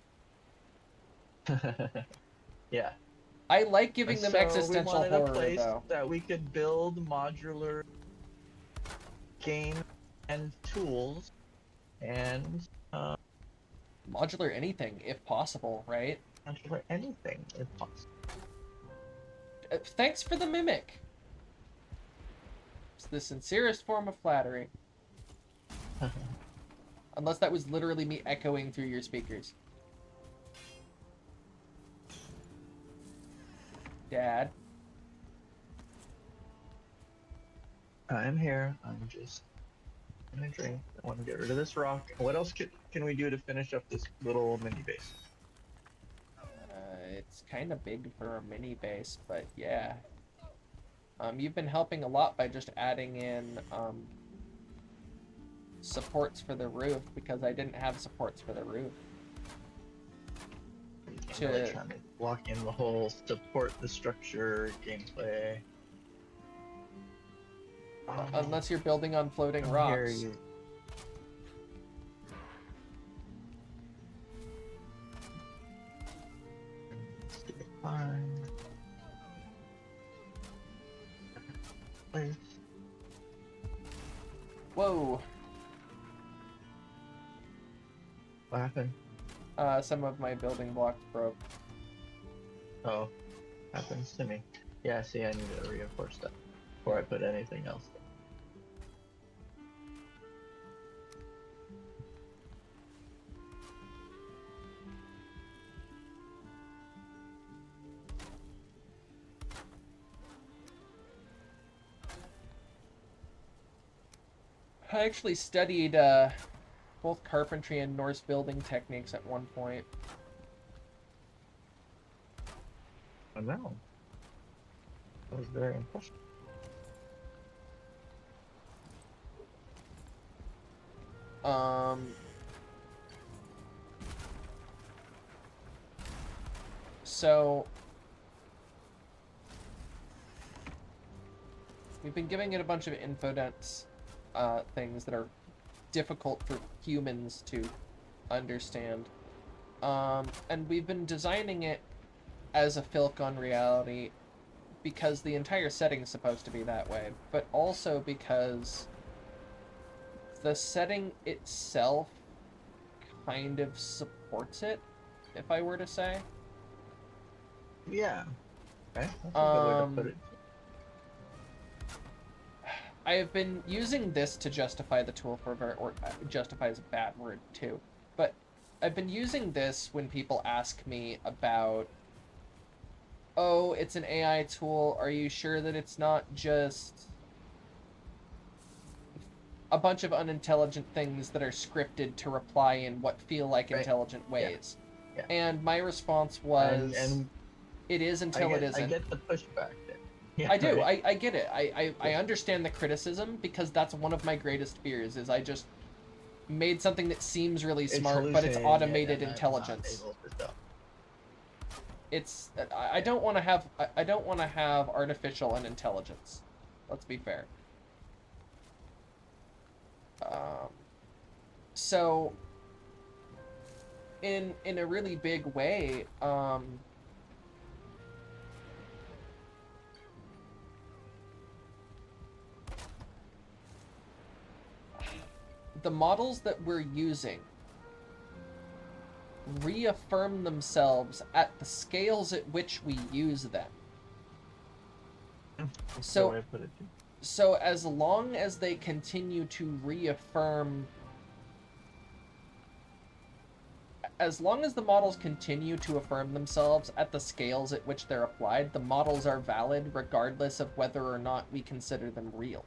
Yeah. I like giving them existential we wanted horror, a place though. that we could build modular game and tools and modular anything if possible, right? modular anything if possible. Thanks for the mimic. It's the sincerest form of flattery. Unless that was literally me echoing through your speakers. Dad. I'm here. I'm just gonna drink. I want to get rid of this rock. What else can we do to finish up this little mini base? It's kind of big for a mini base, but yeah. You've been helping a lot by just adding in supports for the roof, because I didn't have supports for the roof. I'm really trying to lock in the whole support the structure gameplay. Unless you're building on floating I rocks. hear you. Fine. Place. Whoa. What happened? Some of my building blocks broke. Oh, happens to me. Yeah, see, I need to reinforce that before I put anything else. I actually studied both carpentry and Norse building techniques at one point. Oh no. That was very impressive. So we've been giving it a bunch of infodents, things that are difficult for humans to understand. And we've been designing it as a Philcon reality because the entire setting is supposed to be that way, but also because the setting itself kind of supports it, if I were to say. Yeah. Okay. That's a good way to put it. I have been using this to justify the tool for or justify is a bad word too, but I've been using this when people ask me about, oh, it's an AI tool, are you sure that it's not just a bunch of unintelligent things that are scripted to reply in what feel like intelligent ways? Yeah. And my response was, and it is until it isn't. I get the pushback there. Yeah, I do. right? I get it. I understand the criticism because that's one of my greatest fears is I just made something that seems really smart, but it's automated intelligence. It's I don't want to have artificial unintelligence. Let's be fair. So in a really big way, the models that we're using reaffirm themselves at the scales at which we use them. So as long as they continue to reaffirm, as long as the models continue to affirm themselves at the scales at which they're applied, the models are valid regardless of whether or not we consider them real.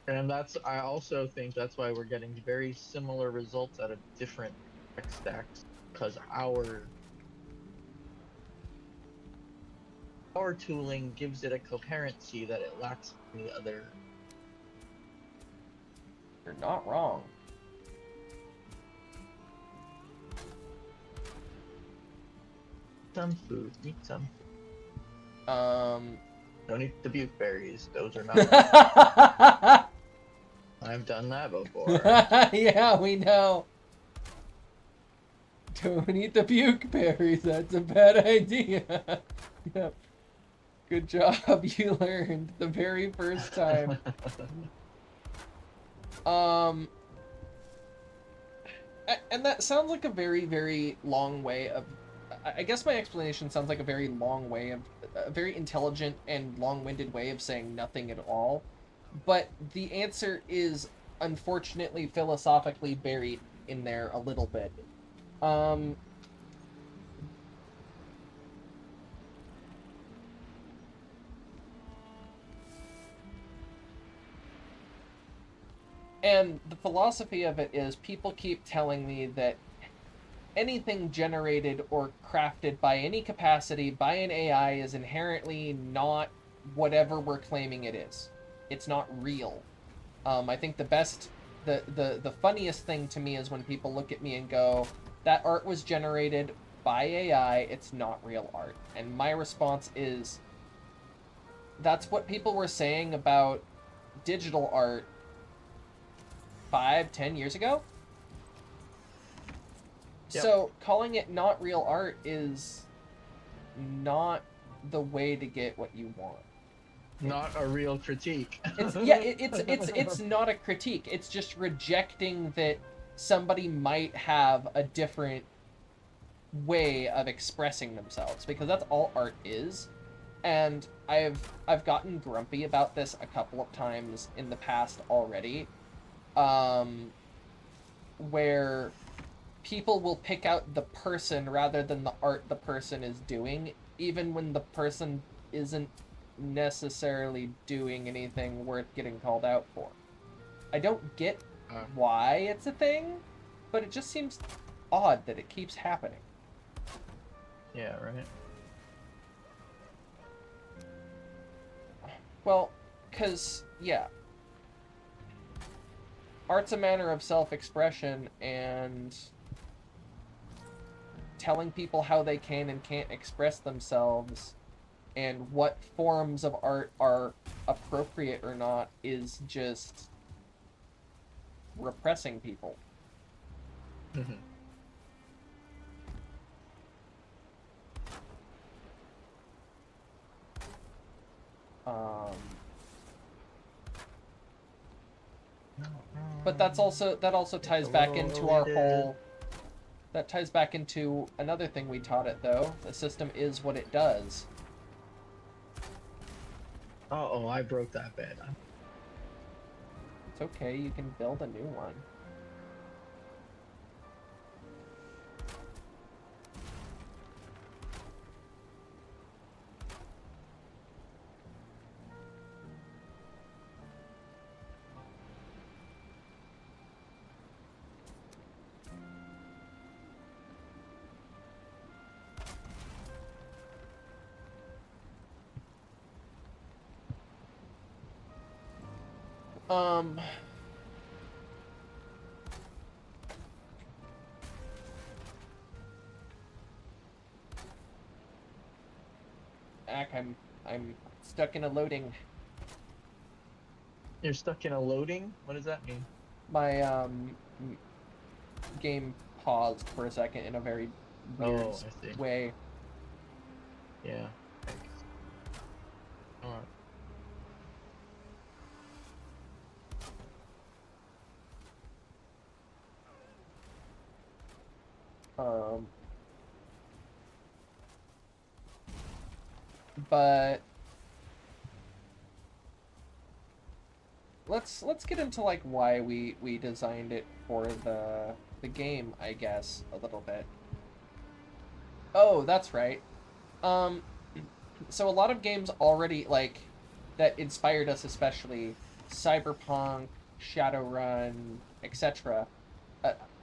And I also think that's why we're getting very similar results out of different tech stacks, because our tooling gives it a coherency that it lacks in the other. You're not wrong. Some food, eat some. Don't eat the buke berries. Those are not. I've done that before. Yeah, we know. Don't eat the buke berries. That's a bad idea. Yep. Good job. You learned the very first time. And that sounds like a very, very long way of... I guess my explanation sounds like a very long way of... a very intelligent and long-winded way of saying nothing at all. But the answer is, unfortunately, philosophically buried in there a little bit. And the philosophy of it is people keep telling me that anything generated or crafted by any capacity by an AI is inherently not whatever we're claiming it is. It's not real. I think the funniest thing to me is when people look at me and go, that art was generated by AI, it's not real art. And my response is, that's what people were saying about digital art 5-10 years ago. Yep. So calling it not real art is not the way to get what you want. Not a real critique. It's not a critique. It's just rejecting that somebody might have a different way of expressing themselves, because that's all art is. And I've gotten grumpy about this a couple of times in the past already, where people will pick out the person rather than the art the person is doing, even when the person isn't necessarily doing anything worth getting called out for. I don't get why it's a thing, but it just seems odd that it keeps happening. Yeah, right. Well, because, yeah. art's a manner of self-expression, and telling people how they can and can't express themselves and what forms of art are appropriate or not is just repressing people. Mm-hmm. But that also ties back into our whole. That ties back into another thing we taught it, though. The system is what it does. Oh, I broke that bed. It's okay, you can build a new one. I'm stuck in a loading. You're stuck in a loading? What does that mean? My game paused for a second in a very weird I see. way. Yeah. Thanks. Alright. But let's get into like why we designed it for the game, I guess, a little bit. Oh, that's right. So a lot of games already like that inspired us, especially Cyberpunk, Shadowrun, etc.,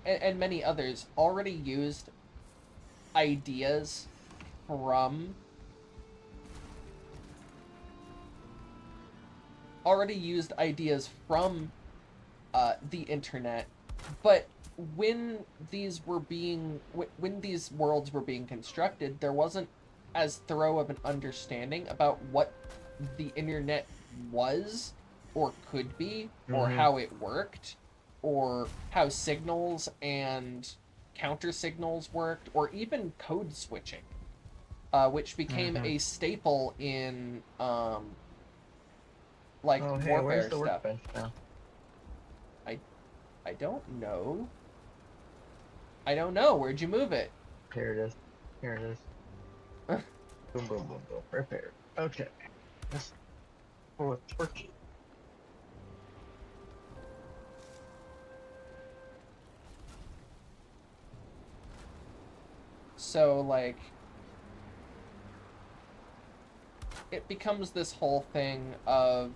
and many others, already used ideas from the internet, but when these worlds were being constructed, there wasn't as thorough of an understanding about what the internet was or could be, or how it worked, or how signals and counter signals worked, or even code switching, which became a staple in like warfare where's the stuff. workbench now? I don't know. Where'd you move it? Here it is. Boom, boom, boom, boom. Prepared. Okay. Let's pull a torch. So, like, it becomes this whole thing of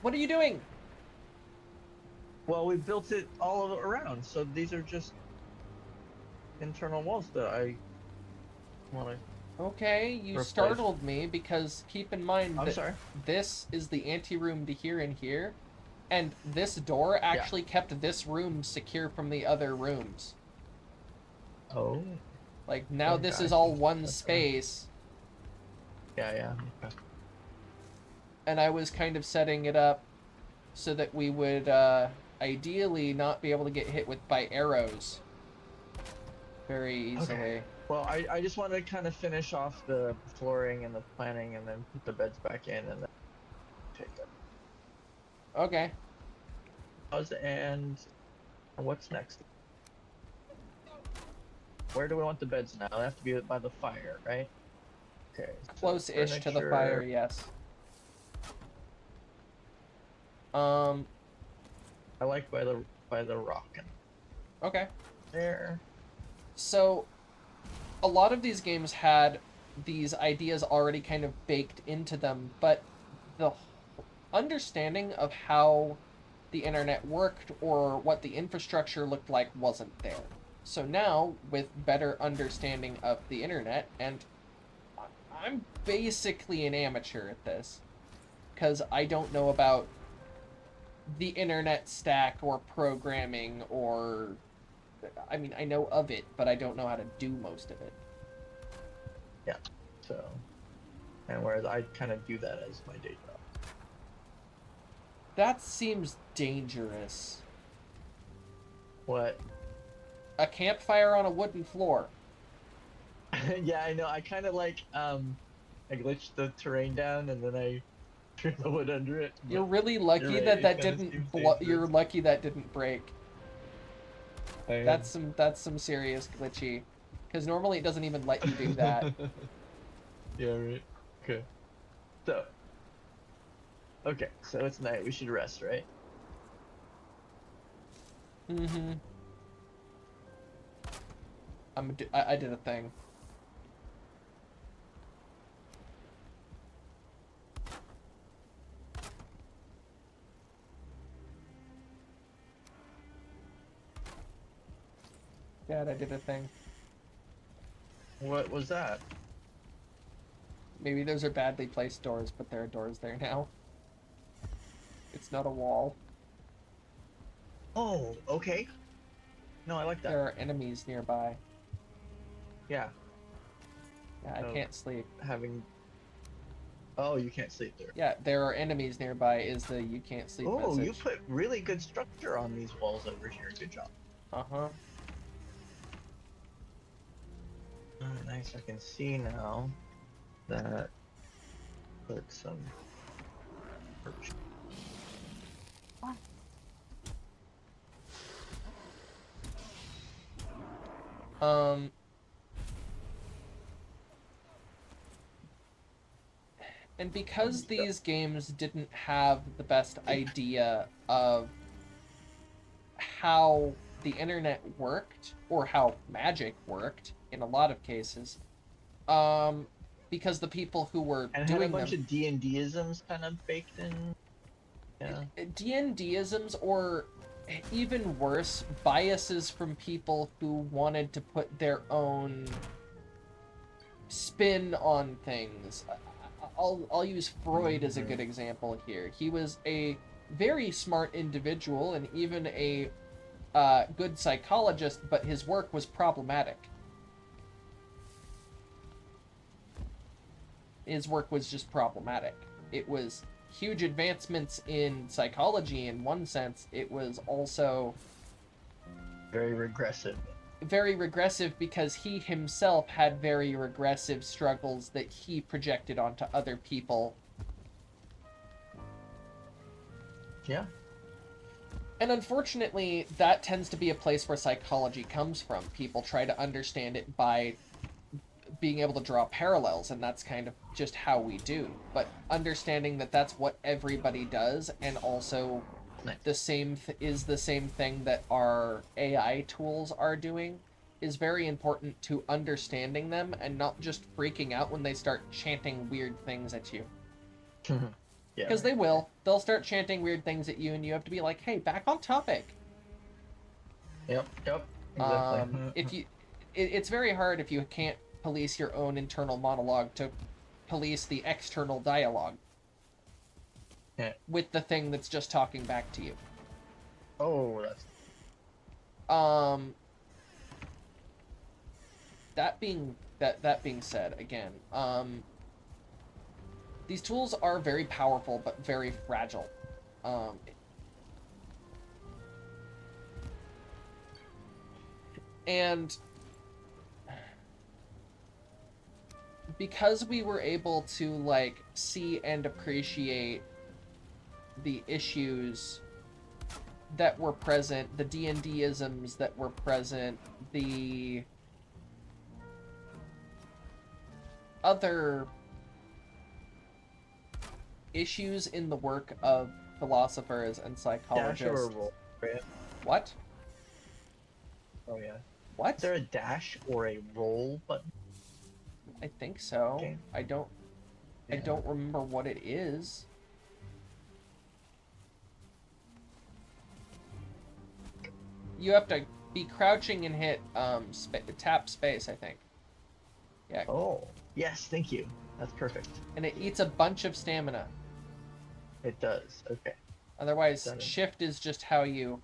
what are you doing? Well, we built it all around, so these are just internal walls that I want to... Okay, you replace. startled me, because keep in mind I'm that sorry. this is the anteroom to here and here, and this door actually kept this room secure from the other rooms. Oh. Like, now this Okay. is all one That's space, Yeah. Okay. and I was kind of setting it up so that we would ideally not be able to get hit by arrows very easily. Okay. Well, I just want to kind of finish off the flooring and the planning, and then put the beds back in, and then take it. Okay. And what's next? Where do we want the beds now? They have to be by the fire, right? Okay. so Close-ish to the furniture- fire, yes. I like by the rock. Okay. There. So, a lot of these games had these ideas already kind of baked into them, but the understanding of how the internet worked or what the infrastructure looked like wasn't there. So now, with better understanding of the internet, and I'm basically an amateur at this, because I don't know about the internet stack or programming or... I mean, I know of it, but I don't know how to do most of it. Yeah. So, and whereas I kind of do that as my day job. That seems dangerous. What? A campfire on a wooden floor. Yeah, I know. I kind of like I glitched the terrain down and then I threw the wood under it. You're but really lucky you're right, that it that kinda didn't seems you're dangerous. lucky that didn't break. I That's some serious glitchy. Because normally it doesn't even let you do that. Yeah, right. Okay. So. Okay, so it's night. We should rest, right? Mm-hmm. I did a thing. Dad, I did a thing. What was that? Maybe those are badly placed doors, but there are doors there now. It's not a wall. Oh, okay. No, I like that. There are enemies nearby. Yeah, Yeah, I Oh. can't sleep. having. Oh, you can't sleep there. Yeah, there are enemies nearby is the you can't sleep Oh, message. you put really good structure on these walls over here. Good job. Uh-huh. Oh, nice. I can see now that put some. Perch. Um, and because these games didn't have the best idea of how the internet worked, or how magic worked, in a lot of cases, because the people who were And had a doing bunch them... of D&D-isms kind of baked in. Yeah. D&D-isms, or even worse, biases from people who wanted to put their own spin on things. I'll use Freud as a good example here. He was a very smart individual and even a good psychologist, but his work was problematic. His work was just problematic. It was huge advancements in psychology in one sense. It was also Very regressive. very regressive because he himself had very regressive struggles that he projected onto other people. Yeah. And unfortunately, that tends to be a place where psychology comes from. People try to understand it by being able to draw parallels, and that's kind of just how we do. But understanding that that's what everybody does, and also the same is the same thing that our AI tools are doing, is very important to understanding them and not just freaking out when they start chanting weird things at you. Yeah. Because they will. They'll start chanting weird things at you, and you have to be like, hey, back on topic. Yep. Exactly. If you, it's very hard if you can't police your own internal monologue to police the external dialogue. Yeah. With the thing that's just talking back to you. Oh, that's. That being said, again, these tools are very powerful but very fragile. And because we were able to like see and appreciate the issues that were present, the D&D-isms that were present, the other issues in the work of philosophers and psychologists. Dash or a roll? Right? What? Oh yeah. What? Is there a dash or a roll button? I think so. Okay. I don't remember what it is. You have to be crouching and hit tap space, I think. Yeah. Oh, yes, thank you. That's perfect. And it eats a bunch of stamina. It does. Okay. Otherwise, Got it. shift is just how you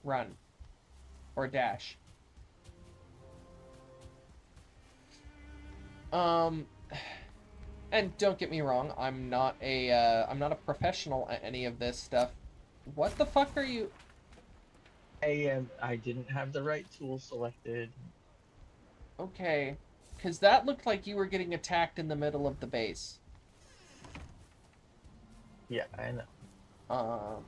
run or dash. Um, and don't get me wrong, I'm not a professional at any of this stuff. What the fuck are you? I didn't have the right tool selected. Okay, because that looked like you were getting attacked in the middle of the base. Yeah, I know. Um,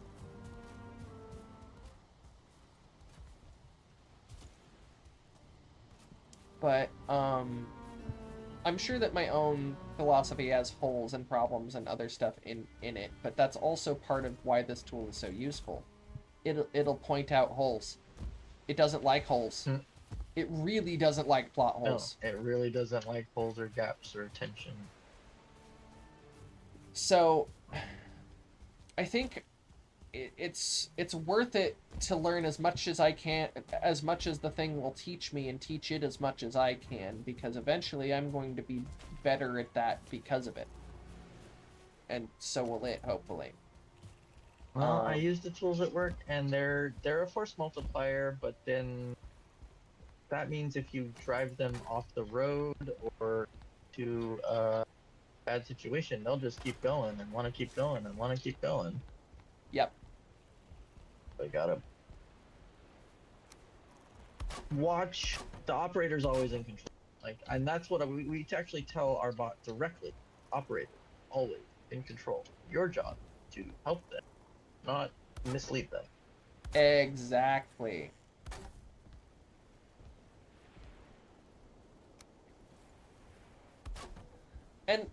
but I'm sure that my own philosophy has holes and problems and other stuff in it, but that's also part of why this tool is so useful. It'll point out holes. It doesn't like holes. Hmm. It really doesn't like plot No, holes. it really doesn't like holes or gaps or tension. So I think it's worth it to learn as much as I can, as much as the thing will teach me, and teach it as much as I can, because eventually I'm going to be better at that because of it, and so will it, hopefully. Well, I use the tools at work, and they're a force multiplier, but then that means if you drive them off the road or to a bad situation, they'll just keep going and want to keep going and want to keep going. Yep. They gotta watch. The operator's always in control. Like, and that's what we actually tell our bot directly. Operator, always in control. Your job to help them, not mislead them. Exactly.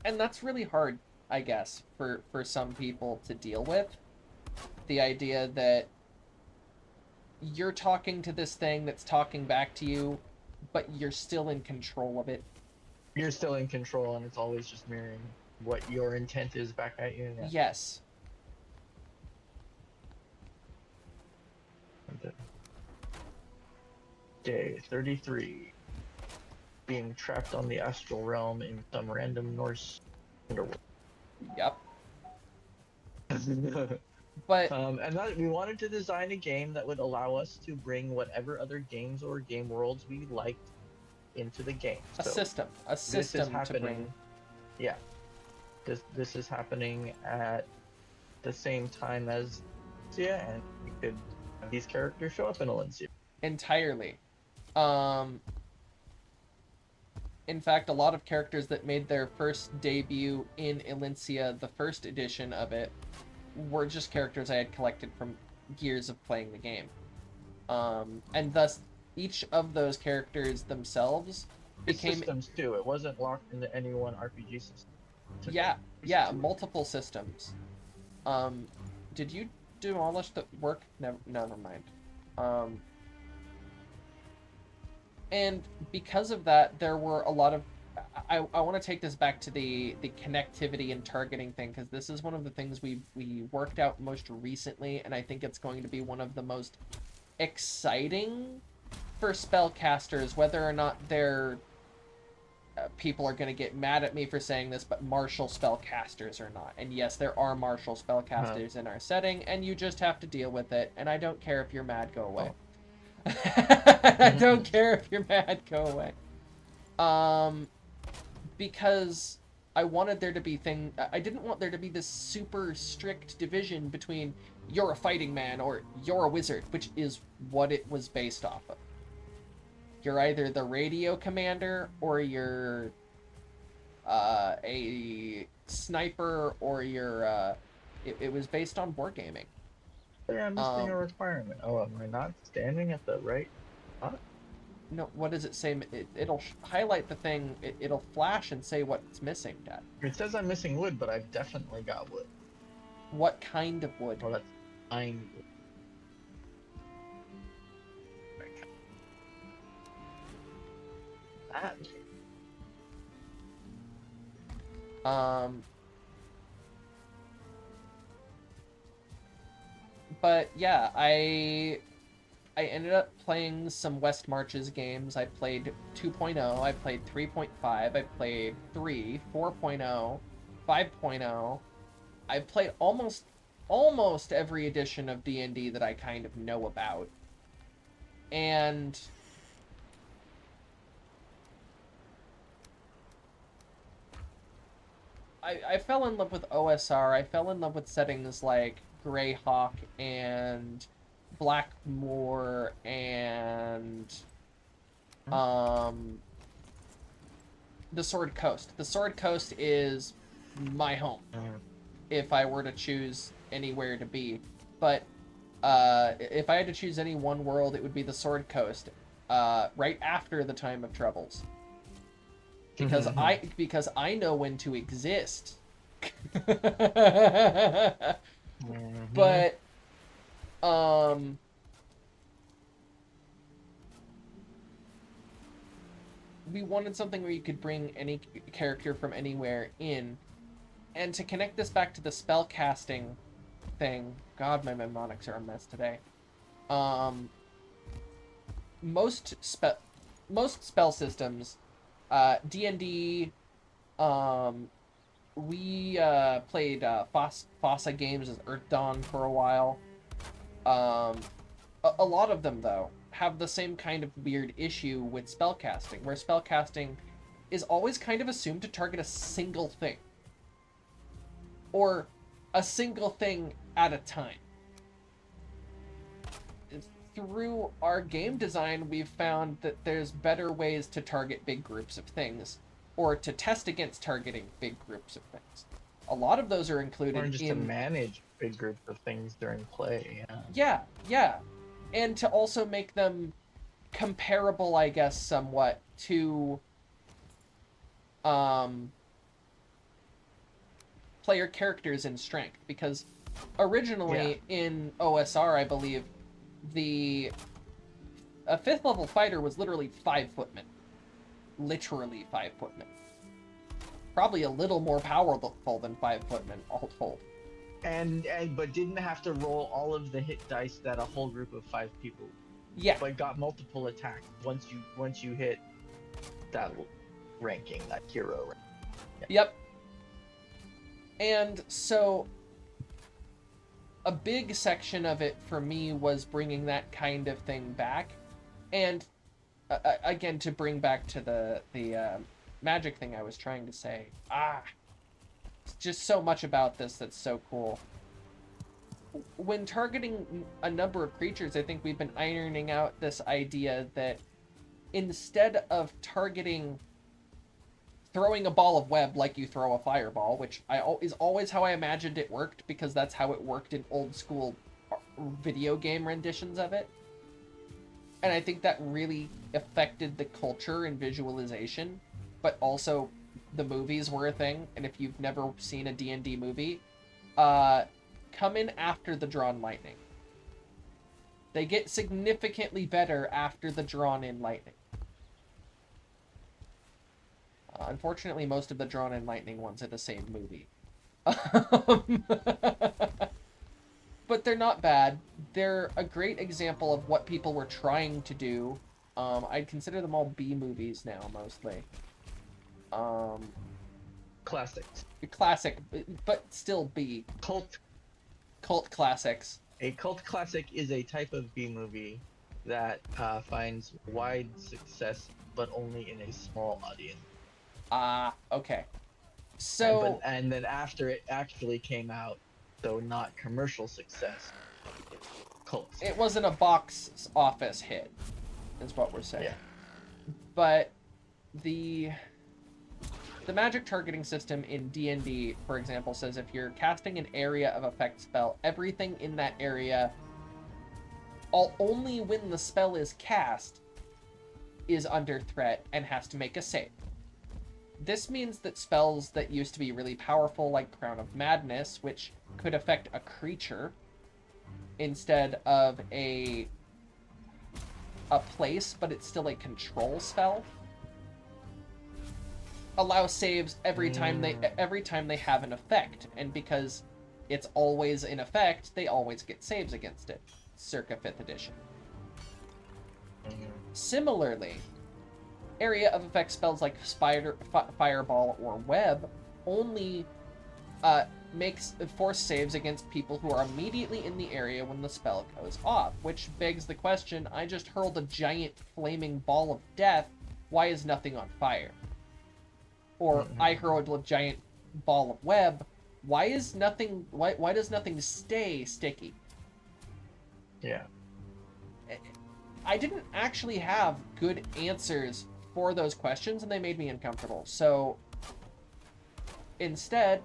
And that's really hard, I guess, for some people to deal with. The idea that you're talking to this thing that's talking back to you, but you're still in control of it. You're still in control, and it's always just mirroring what your intent is back at you. Yeah. Yes. Day 33. Being trapped on the astral realm in some random Norse underworld. Yep. But and that we wanted to design a game that would allow us to bring whatever other games or game worlds we liked into the game. a So system this is to happening. bring. Yeah, this is happening at the same time as Alencia, and we could have these characters show up in Alencia. Entirely. In fact, a lot of characters that made their first debut in Alencia, the first edition of it, were just characters I had collected from years of playing the game. And thus, each of those characters themselves became... systems too. It wasn't locked into any one RPG system. Yeah, multiple systems. Did you demolish the work? Never mind. And because of that, there were a lot of... I want to take this back to the connectivity and targeting thing, because this is one of the things we worked out most recently, and I think it's going to be one of the most exciting for spellcasters, whether or not they're... people are going to get mad at me for saying this, but martial spellcasters or not. And yes, there are martial spellcasters in our setting, and you just have to deal with it, and I don't care if you're mad, go away. I don't care if you're mad, go away. Because I wanted there to be I didn't want there to be this super strict division between you're a fighting man or you're a wizard, which is what it was based off of. You're either the radio commander or you're a sniper, or you're it was based on wargaming. Yeah, I'm missing a requirement. Oh, am I not standing at the right spot? No, what does it say? It'll highlight the thing. It'll flash and say what's missing, Dad. It says I'm missing wood, but I've definitely got wood. What kind of wood? Oh, that's pine wood. That. But yeah, I ended up playing some West Marches games. I played 2.0, I played 3.5, I played 3, 4.0, 5.0, I've played almost every edition of D&D that I kind of know about. And I fell in love with OSR. I fell in love with settings like Greyhawk and Blackmoor and the Sword Coast. The Sword Coast is my home if I were to choose anywhere to be. But if I had to choose any one world, it would be the Sword Coast, right after the Time of Troubles. Because I know when to exist. But we wanted something where you could bring any character from anywhere in. And to connect this back to the spell casting thing, God, my mnemonics are a mess today. Most spell systems, D&D, we played Fossa Games as Earth Dawn for a while. A lot of them, though, have the same kind of weird issue with spellcasting, where spellcasting is always kind of assumed to target a single thing. Or a single thing at a time. Through our game design, we've found that there's better ways to target big groups of things, or to test against targeting big groups of things. A lot of those are included or just to manage big groups of things during play. Yeah. And to also make them comparable, I guess, somewhat to player characters in strength, because originally in OSR, I believe, a 5th level fighter was literally 5-footman. Literally 5-footman. Probably a little more powerful than 5-footman, all told. But didn't have to roll all of the hit dice that a whole group of 5 people. Yeah. But got multiple attacks once you hit that ranking, that hero ranking. Yeah. Yep. And so a big section of it for me was bringing that kind of thing back, and again, to bring back to the magic thing I was trying to say. Just so much about this that's so cool. When targeting a number of creatures, I think we've been ironing out this idea that instead of targeting throwing a ball of web like you throw a fireball, which is always how I imagined it worked, because that's how it worked in old school video game renditions of it. And I think that really affected the culture and visualization, but also the movies were a thing. And if you've never seen a D&D movie, come in after the Drawn Lightning. They get significantly better after the Drawn in Lightning. Unfortunately, most of the Drawn in Lightning ones are the same movie. But they're not bad. They're a great example of what people were trying to do. I'd consider them all B movies now, mostly. Classics. Classic, but still B. Cult classics. A cult classic is a type of B movie that finds wide success, but only in a small audience. Okay. So... And then after it actually came out, though not commercial success, cult. It wasn't a box office hit, is what we're saying. Yeah. But the magic targeting system in D&D, for example, says if you're casting an area of effect spell, everything in that area, only when the spell is cast, is under threat and has to make a save. This means that spells that used to be really powerful, like Crown of Madness, which could affect a creature instead of a place, but it's still a control spell, allow saves every time they have an effect, and because it's always in effect, they always get saves against it. Circa 5th edition. Similarly, area of effect spells like Fireball or Web only makes force saves against people who are immediately in the area when the spell goes off, which begs the question, I just hurled a giant flaming ball of death, why is nothing on fire? Or I hurled a giant ball of web, why does nothing stay sticky? Yeah. I didn't actually have good answers for those questions, and they made me uncomfortable. So instead,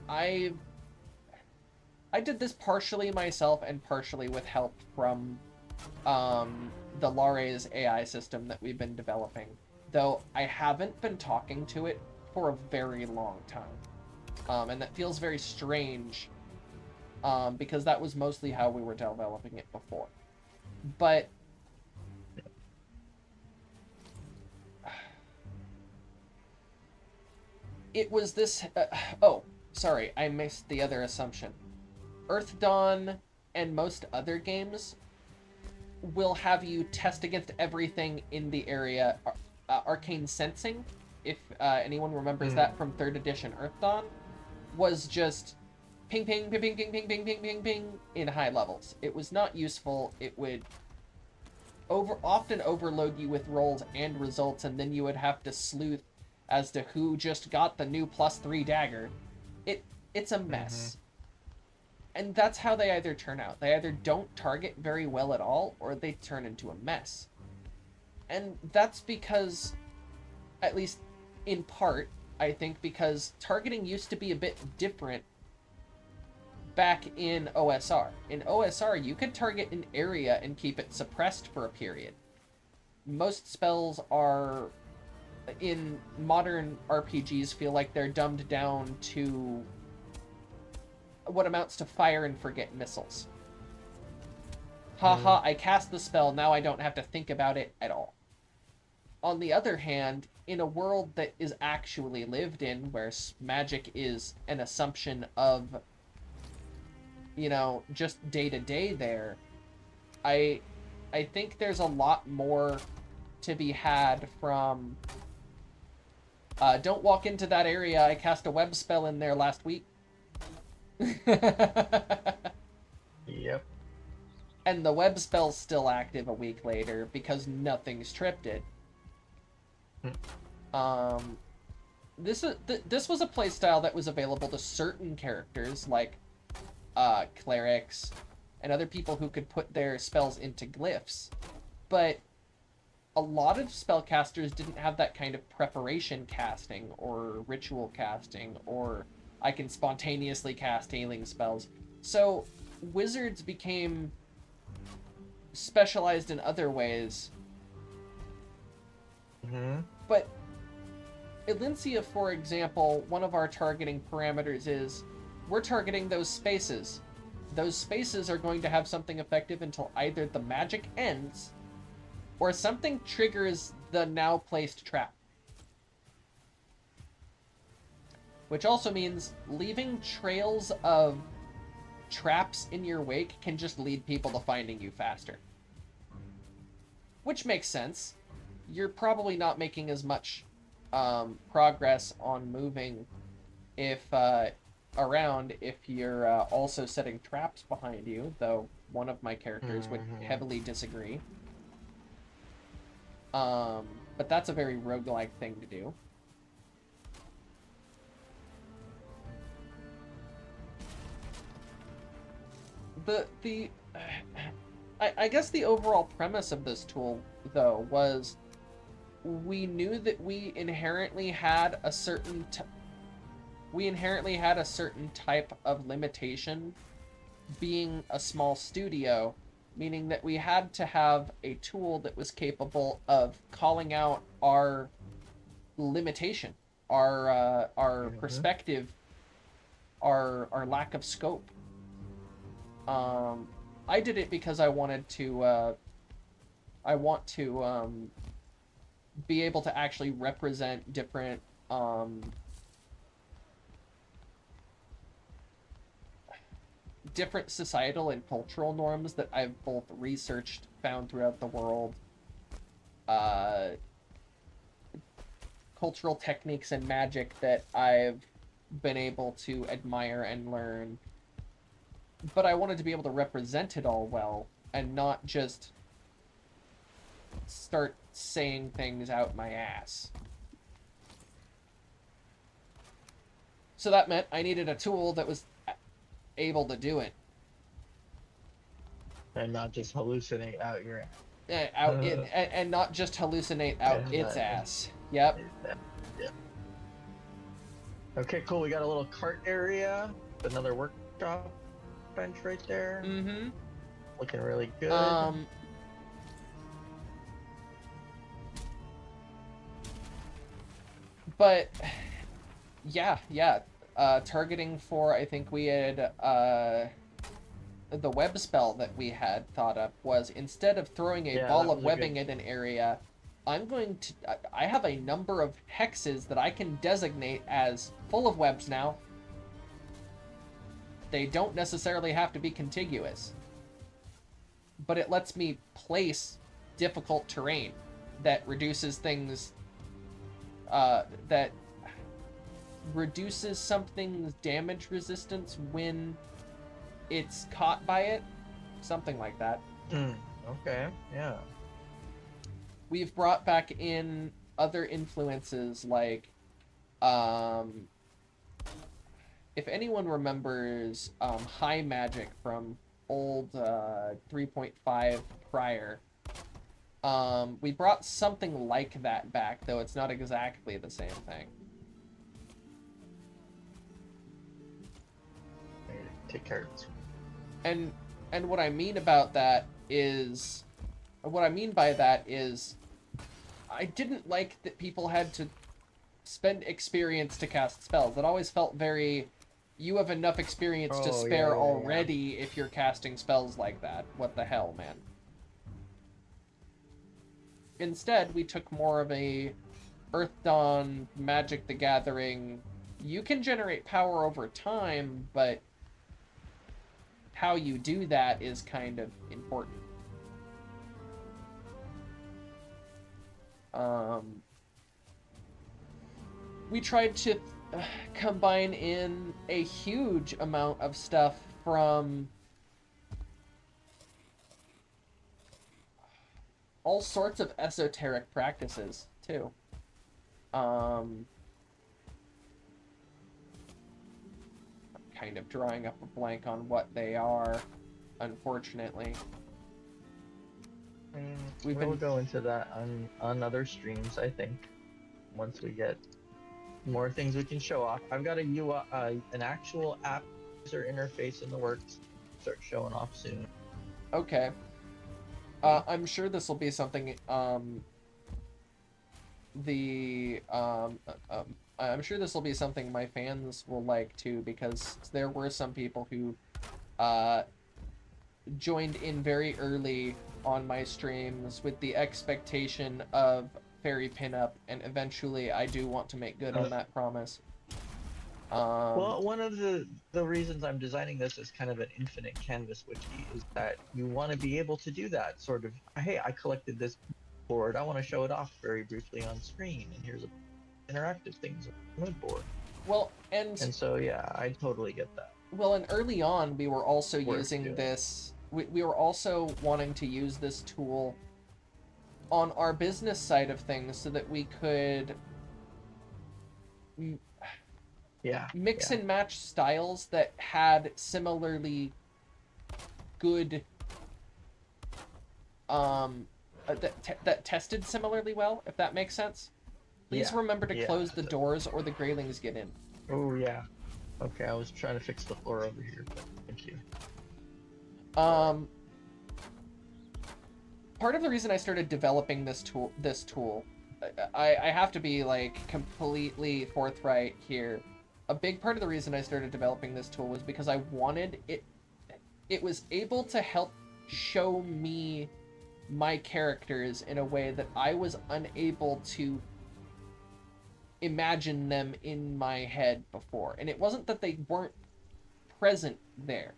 I did this partially myself and partially with help from the Lares AI system that we've been developing. Though I haven't been talking to it for a very long time. And that feels very strange because that was mostly how we were developing it before. But it was this... oh, sorry, I missed the other assumption. Earth Dawn and most other games will have you test against everything in the area. Arcane Sensing, if anyone remembers that from 3rd edition Earth Dawn, was just ping, ping, ping, ping, ping, ping, ping, ping, ping, ping in high levels. It was not useful. It would often overload you with rolls and results, and then you would have to sleuth as to who just got the new +3 dagger. It's a mess. And that's how they either turn out. They either don't target very well at all, or they turn into a mess. And that's because, at least in part, I think, because targeting used to be a bit different back in OSR. In OSR, you could target an area and keep it suppressed for a period. Most spells are, in modern RPGs, feel like they're dumbed down to what amounts to fire and forget missiles. Haha, I cast the spell, now I don't have to think about it at all. On the other hand, in a world that is actually lived in, where magic is an assumption of, you know, just day-to-day there, I think there's a lot more to be had from, don't walk into that area, I cast a web spell in there last week. Yep. And the web spell's still active a week later because nothing's tripped it. This was a playstyle that was available to certain characters like clerics and other people who could put their spells into glyphs, but a lot of spellcasters didn't have that kind of preparation casting or ritual casting, or I can spontaneously cast healing spells. So wizards became specialized in other ways. But Elincia, for example, one of our targeting parameters is we're targeting those spaces. Those spaces are going to have something effective until either the magic ends or something triggers the now placed trap. Which also means leaving trails of traps in your wake can just lead people to finding you faster. Which makes sense. You're probably not making as much progress on moving around if you're also setting traps behind you, though one of my characters would heavily disagree. But that's a very roguelike thing to do. I guess the overall premise of this tool, though, was we knew that we inherently had a certain type of limitation being a small studio, meaning that we had to have a tool that was capable of calling out our limitation, our perspective, our lack of scope. I did it because I wanted to be able to actually represent different different societal and cultural norms that I've both researched, found throughout the world, cultural techniques and magic that I've been able to admire and learn. But I wanted to be able to represent it all well and not just start saying things out my ass. So that meant I needed a tool that was able to do it. And not just hallucinate out your And not just hallucinate out its ass. Yep. Yeah. Okay, cool. We got a little cart area. Another workshop bench right there. Mm-hmm. Looking really good. But yeah. Targeting for, I think we had the web spell that we had thought up was, instead of throwing a ball of webbing at an area, I have a number of hexes that I can designate as full of webs now. They don't necessarily have to be contiguous, but it lets me place difficult terrain that reduces things, that reduces something's damage resistance when it's caught by it. Something like that. Okay, yeah. We've brought back in other influences like, if anyone remembers High Magic from old 3.5 prior, we brought something like that back, though it's not exactly the same thing. Take care of this. And what I mean about that is, what I mean by that is, I didn't like that people had to spend experience to cast spells. It always felt very, you have enough experience to spare already if you're casting spells like that. What the hell, man? Instead, we took more of a Earth Dawn, Magic the Gathering. You can generate power over time, but how you do that is kind of important. We tried to combine in a huge amount of stuff from all sorts of esoteric practices, too. I'm kind of drawing up a blank on what they are, unfortunately. We'll go into that on other streams, I think, once we get more things we can show off. I've got a UI, an actual app user interface in the works. Start showing off soon. Okay. I'm sure this will be something. I'm sure this will be something my fans will like too, because there were some people who joined in very early on my streams with the expectation of fairy pinup, and eventually I do want to make good on that promise. Well, one of the reasons I'm designing this as kind of an infinite canvas wiki is that you want to be able to do that sort of, hey, I collected this board, I want to show it off very briefly on screen, and here's interactive things on the mood board. Well, and so yeah, I totally get that. Well, and early on we were also using this. We were also wanting to use this tool on our business side of things so that we could mix and match styles that had similarly good that tested similarly well, if that makes sense. Please remember to close the doors or the Greylings get in. Oh yeah. Okay, I was trying to fix the floor over here, but thank you. Part of the reason I started developing this tool, I have to be like completely forthright here. A big part of the reason I started developing this tool was because I wanted it. It was able to help show me my characters in a way that I was unable to imagine them in my head before. And it wasn't that they weren't present there.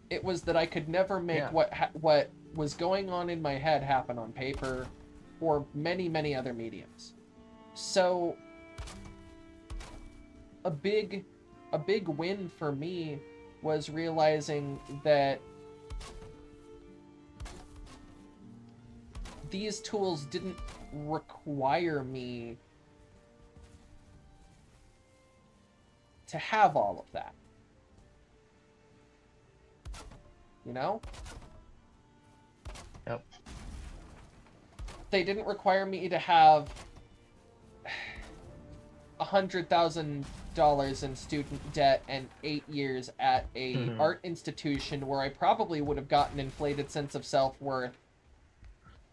It was that I could never make what was going on in my head happen on paper or many, many other mediums. So a big win for me was realizing that these tools didn't require me to have all of that. You know? Yep. They didn't require me to have $100,000 in student debt and 8 years at a art institution where I probably would have gotten an inflated sense of self-worth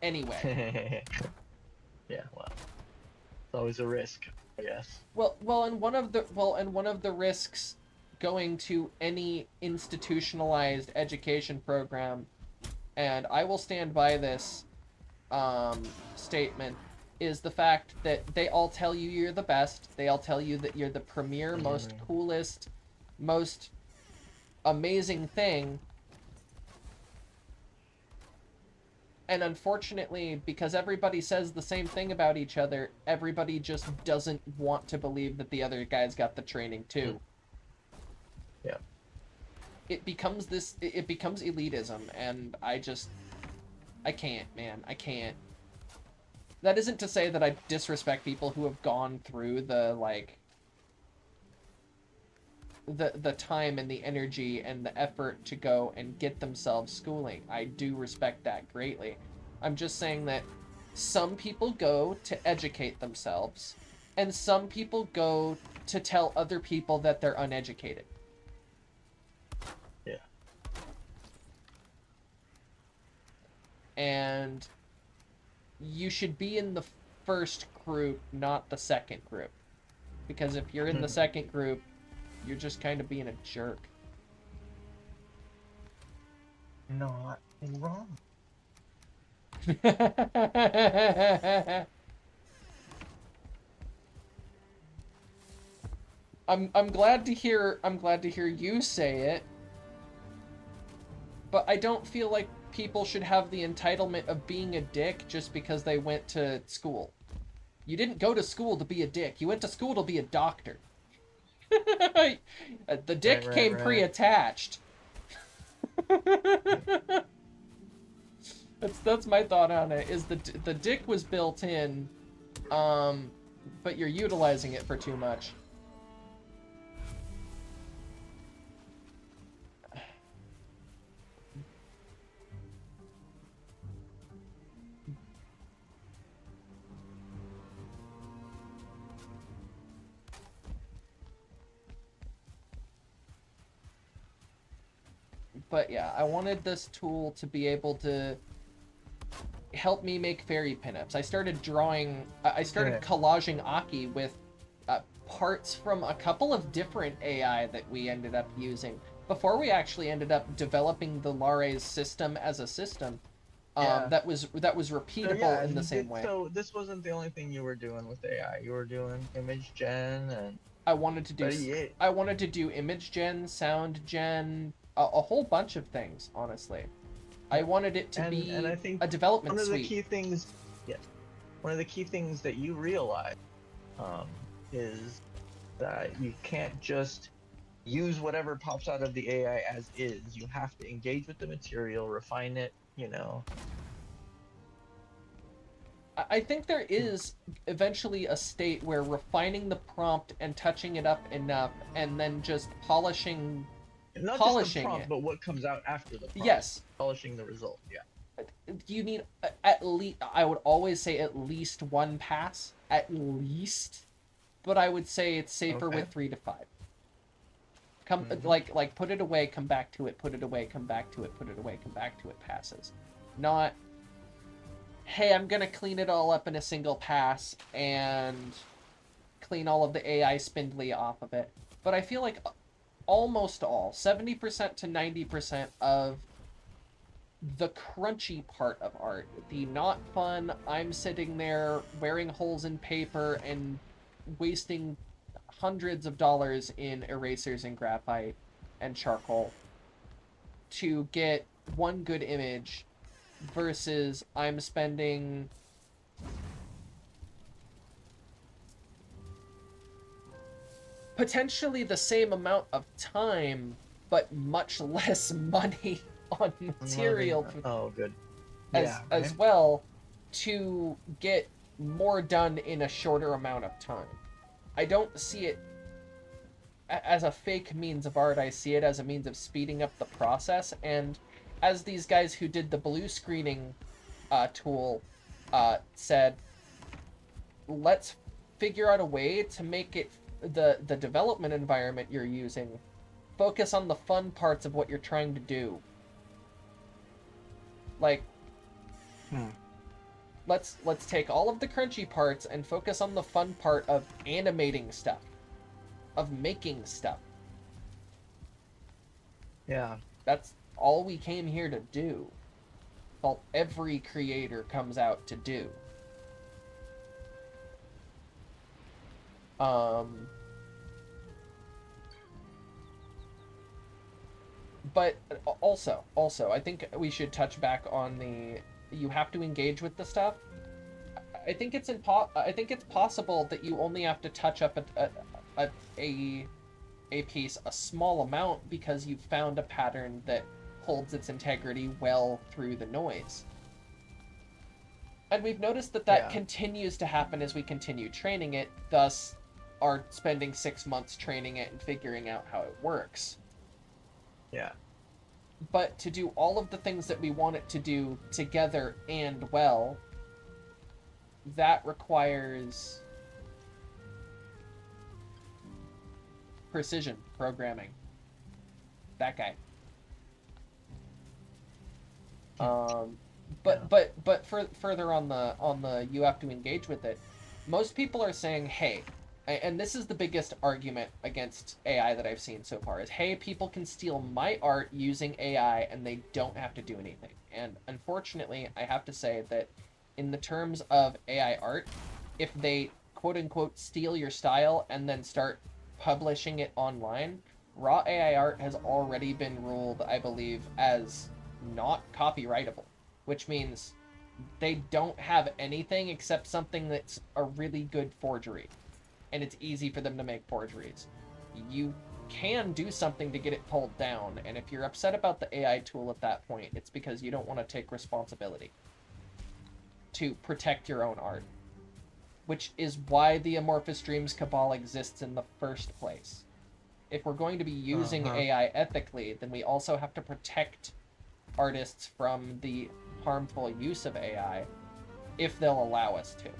anyway. Yeah, well, it's always a risk, I guess. And one of the risks going to any institutionalized education program, and I will stand by this statement, is the fact that they all tell you you're the best. They all tell you that you're the premier, most coolest, most amazing thing. And unfortunately, because everybody says the same thing about each other, everybody just doesn't want to believe that the other guy's got the training too. Yeah. It becomes elitism, and I can't, man. I can't. That isn't to say that I disrespect people who have gone through the time and the energy and the effort to go and get themselves schooling. I do respect that greatly. I'm just saying that some people go to educate themselves, and some people go to tell other people that they're uneducated. Yeah. And you should be in the first group, not the second group. Because if you're in the second group, you're just kind of being a jerk. Not wrong. I'm glad to hear you say it. But I don't feel like people should have the entitlement of being a dick just because they went to school. You didn't go to school to be a dick. You went to school to be a doctor. The dick came pre-attached. That's my thought on it. Is the dick was built in, but you're utilizing it for too much. But yeah, I wanted this tool to be able to help me make fairy pinups. I started collaging Aki with parts from a couple of different AI that we ended up using before we actually ended up developing the Lares system as a system. That was repeatable in the same way. So this wasn't the only thing you were doing with AI. You were doing image gen and I wanted to do image gen, sound gen, a whole bunch of things, honestly. I wanted it to be I think a development suite. One of the key things that you realize is that you can't just use whatever pops out of the AI as is. You have to engage with the material, refine it, you know. I think there is eventually a state where refining the prompt and touching it up enough and then just polishing Not just the prompt, but what comes out after the prompt. Yes. Polishing the result, yeah. You need at least, I would always say at least one pass, at least, but I would say it's safer with 3 to 5. Like put it away, come back to it, put it away, come back to it, put it away, come back to it, passes. Not, hey, I'm gonna clean it all up in a single pass and clean all of the AI spindly off of it. But I feel like almost all, 70% to 90% of the crunchy part of art, the not fun, I'm sitting there wearing holes in paper and wasting hundreds of dollars in erasers and graphite and charcoal to get one good image versus I'm spending potentially the same amount of time, but much less money on material Oh, good. as Yeah, as right? well to get more done in a shorter amount of time. I don't see it as a fake means of art. I see it as a means of speeding up the process. And as these guys who did the blue screening tool said, let's figure out a way to make it the development environment you're using focus on the fun parts of what you're trying to do. Like, let's take all of the crunchy parts and focus on the fun part of animating stuff, of making stuff. Yeah. That's all we came here to do. All every creator comes out to do. But also, I think we should touch back on the you have to engage with the stuff. I think it's possible that you only have to touch up a piece a small amount because you've found a pattern that holds its integrity well through the noise. And we've noticed that continues to happen as we continue training it, thus are spending 6 months training it and figuring out how it works. Yeah. But to do all of the things that we want it to do together and well, that requires precision programming. That guy. But further on the you have to engage with it. Most people are saying, hey, and this is the biggest argument against AI that I've seen so far, is, hey, people can steal my art using AI and they don't have to do anything. And unfortunately, I have to say that in the terms of AI art, if they quote-unquote steal your style and then start publishing it online, raw AI art has already been ruled, I believe, as not copyrightable, which means they don't have anything except something that's a really good forgery. And it's easy for them to make forgeries. You can do something to get it pulled down, and if you're upset about the AI tool at that point, it's because you don't want to take responsibility to protect your own art, which is why the Amorphous Dreams Cabal exists in the first place. If we're going to be using AI ethically, then we also have to protect artists from the harmful use of AI if they'll allow us to.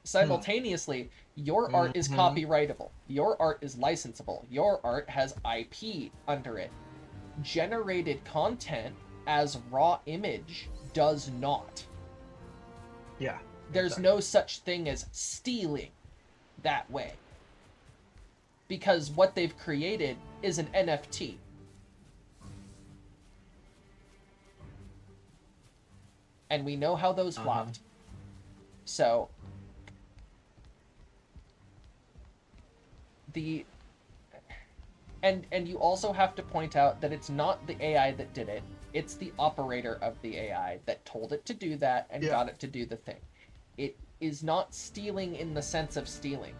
Simultaneously, your art is copyrightable. Your art is licensable. Your art has IP under it. Generated content as raw image does not. Yeah. There's no such thing as stealing that way. Because what they've created is an NFT. And we know how those flopped. So and you also have to point out that it's not the AI that did it, it's the operator of the AI that told it to do that and got it to do the thing. It is not stealing in the sense of stealing.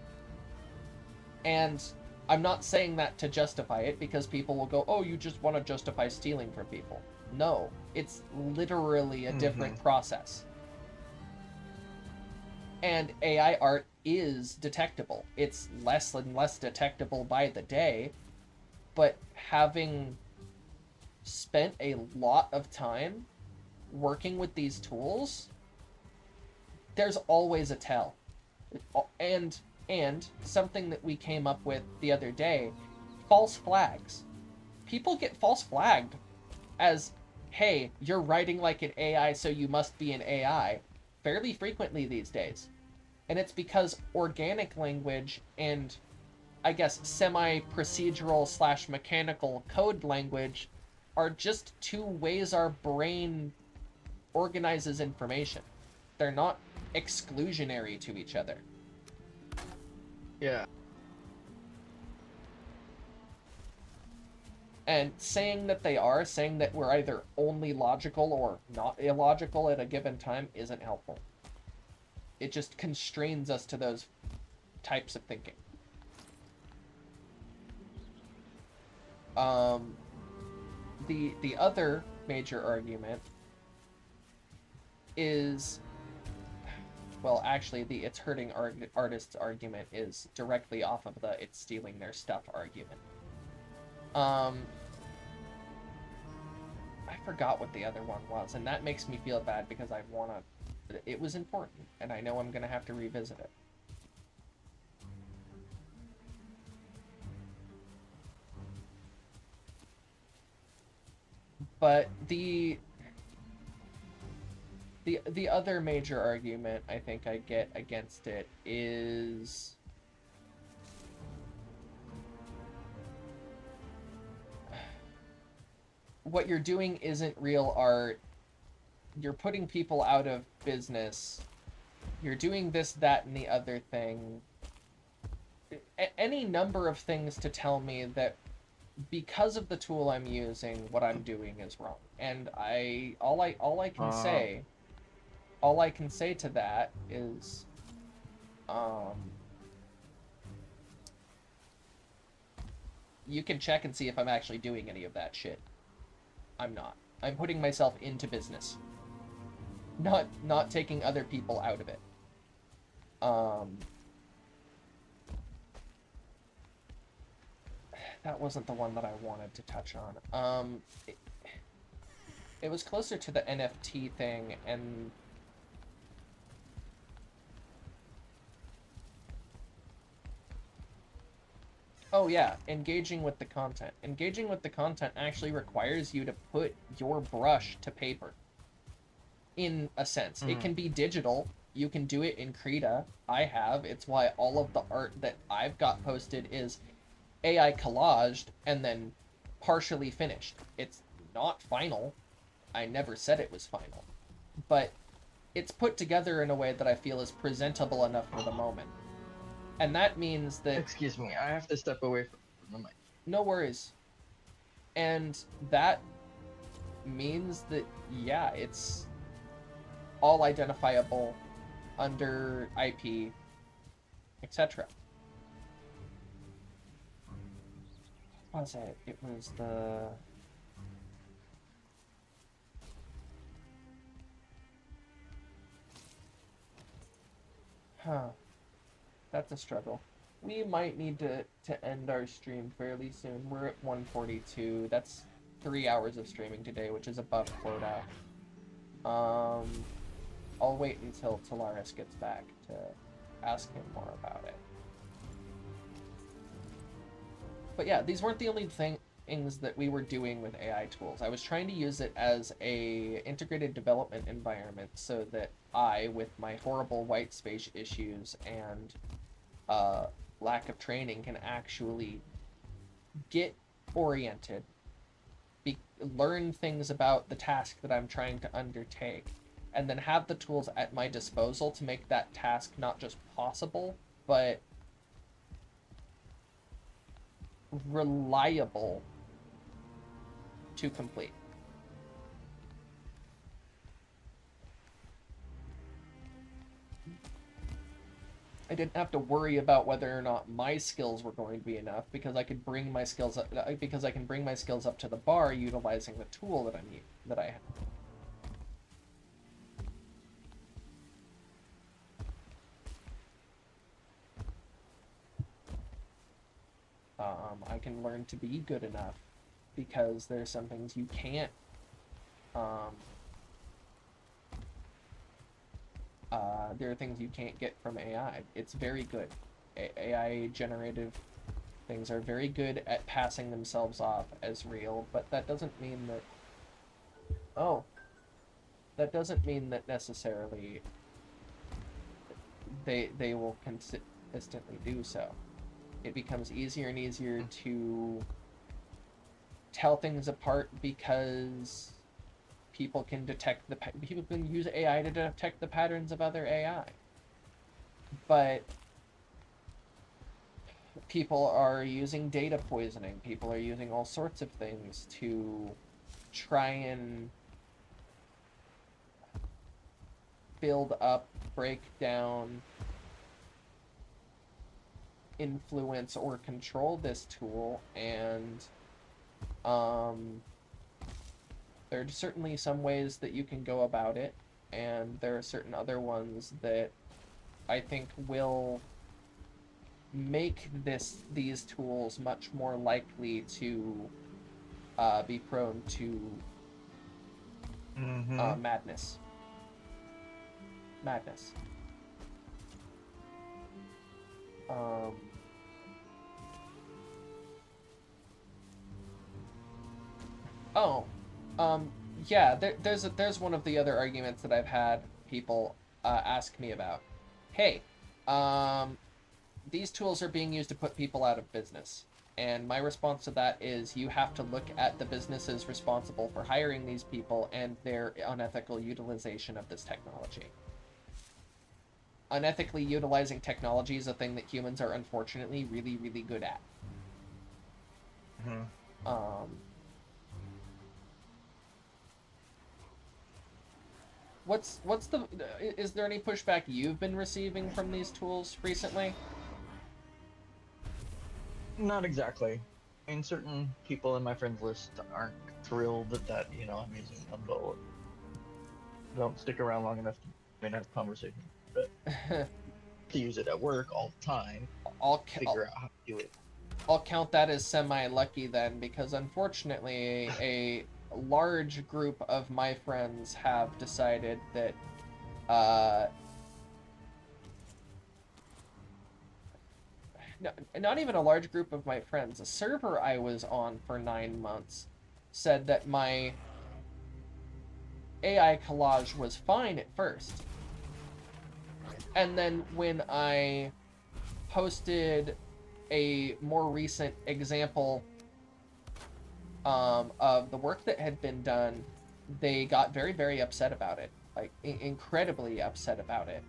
And I'm not saying that to justify it, because people will go, oh, you just want to justify stealing from people. No, it's literally a different process. And AI art is detectable. It's less and less detectable by the day, but having spent a lot of time working with these tools, there's always a tell. And something that we came up with the other day, false flags. People get false flagged as, hey, you're writing like an AI, so you must be an AI, fairly frequently these days. And it's because organic language and, I guess, semi-procedural / mechanical code language are just two ways our brain organizes information. They're not exclusionary to each other. Yeah. And saying that they are, saying that we're either only logical or not illogical at a given time isn't helpful. It just constrains us to those types of thinking. The other major argument is, well, actually, the it's hurting artists argument is directly off of the it's stealing their stuff argument. I forgot what the other one was, and that makes me feel bad because I wanna. It was important, and I know I'm gonna have to revisit it. But the other major argument I think I get against it is what you're doing isn't real art. You're putting people out of business. You're doing this, that, and the other thing. Any number of things to tell me that because of the tool I'm using, what I'm doing is wrong. And all I can say to that is, you can check and see if I'm actually doing any of that shit. I'm not. I'm putting myself into business. Not taking other people out of it. That wasn't the one that I wanted to touch on. It was closer to the NFT thing, and oh yeah, engaging with the content. Engaging with the content actually requires you to put your brush to paper. In a sense. It can be digital. You can do it in Krita. I have. It's why all of the art that I've got posted is AI collaged and then partially finished. It's not final. I never said it was final. But it's put together in a way that I feel is presentable enough for the moment. And that means that... Excuse me, I have to step away from the mic. No worries. And that means that, yeah, it's all identifiable under IP, etc. What was it? It was the... Huh. That's a struggle. We might need to end our stream fairly soon. We're at 1:42. That's 3 hours of streaming today, which is above quota. I'll wait until Talaris gets back to ask him more about it. But yeah, these weren't the only things that we were doing with AI tools. I was trying to use it as a integrated development environment so that I, with my horrible white space issues and lack of training, can actually get oriented, learn things about the task that I'm trying to undertake, and then have the tools at my disposal to make that task not just possible, but reliable to complete. I didn't have to worry about whether or not my skills were going to be enough because I could bring my skills up, because I can bring my skills up to the bar utilizing the tool that I have. I can learn to be good enough because there's some things you can't there are things you can't get from AI. It's very good. AI generative things are very good at passing themselves off as real, but that doesn't mean that... Oh. That doesn't mean that necessarily they will consistently do so. It becomes easier and easier to tell things apart because people can use AI to detect the patterns of other AI. But people are using data poisoning. People are using all sorts of things to try and build up, break down, influence, or control this tool, and There are certainly some ways that you can go about it, and there are certain other ones that I think will make these tools much more likely to be prone to Mm-hmm. madness. Madness. Um, oh, yeah. There's one of the other arguments that I've had people ask me about. Hey, these tools are being used to put people out of business. And my response to that is you have to look at the businesses responsible for hiring these people and their unethical utilization of this technology. Unethically utilizing technology is a thing that humans are unfortunately really, really good at. Mm-hmm. What's the is there any pushback you've been receiving from these tools recently? Not exactly. I mean, certain people in my friends list aren't thrilled that I'm using them, but don't stick around long enough to have a conversation. But to use it at work all the time, figure out how to do it. I'll count that as semi-lucky then, because unfortunately a large group of my friends have decided that not even a large group of my friends, a server I was on for 9 months said that my AI collage was fine at first. And then when I posted a more recent example of the work that had been done, they got very, very upset about it. Like, incredibly upset about it.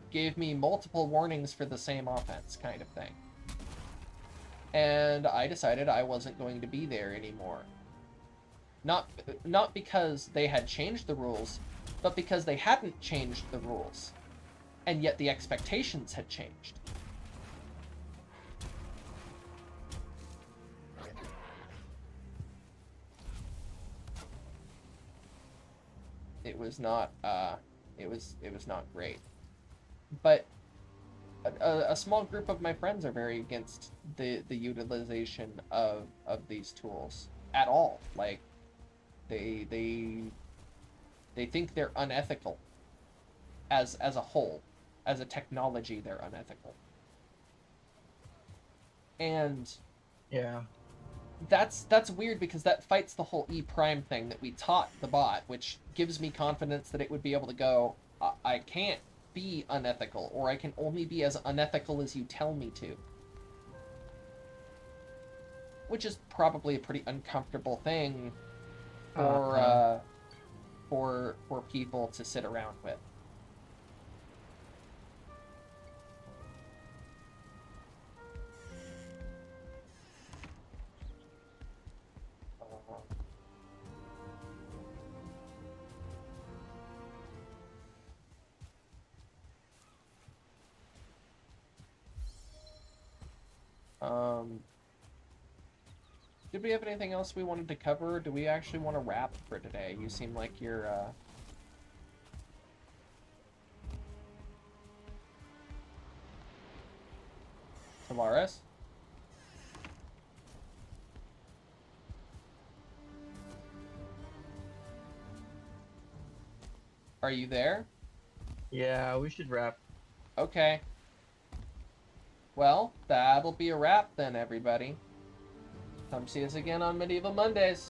Gave me multiple warnings for the same offense, kind of thing. And I decided I wasn't going to be there anymore. Not because they had changed the rules, but because they hadn't changed the rules. And yet the expectations had changed. It was not it was not great. But a small group of my friends are very against the utilization of these tools at all. Like they think they're unethical as a whole. As a technology, they're unethical. And yeah, that's weird because that fights the whole E prime thing that we taught the bot, which gives me confidence that it would be able to go, I can't be unethical, or I can only be as unethical as you tell me to. Which is probably a pretty uncomfortable thing for for people to sit around with. Did we have anything else we wanted to cover, or do we actually want to wrap for today? You seem like you're, Tavares? Are you there? Yeah, we should wrap. Okay. Well, that'll be a wrap then, everybody. Come see us again on Medieval Mondays.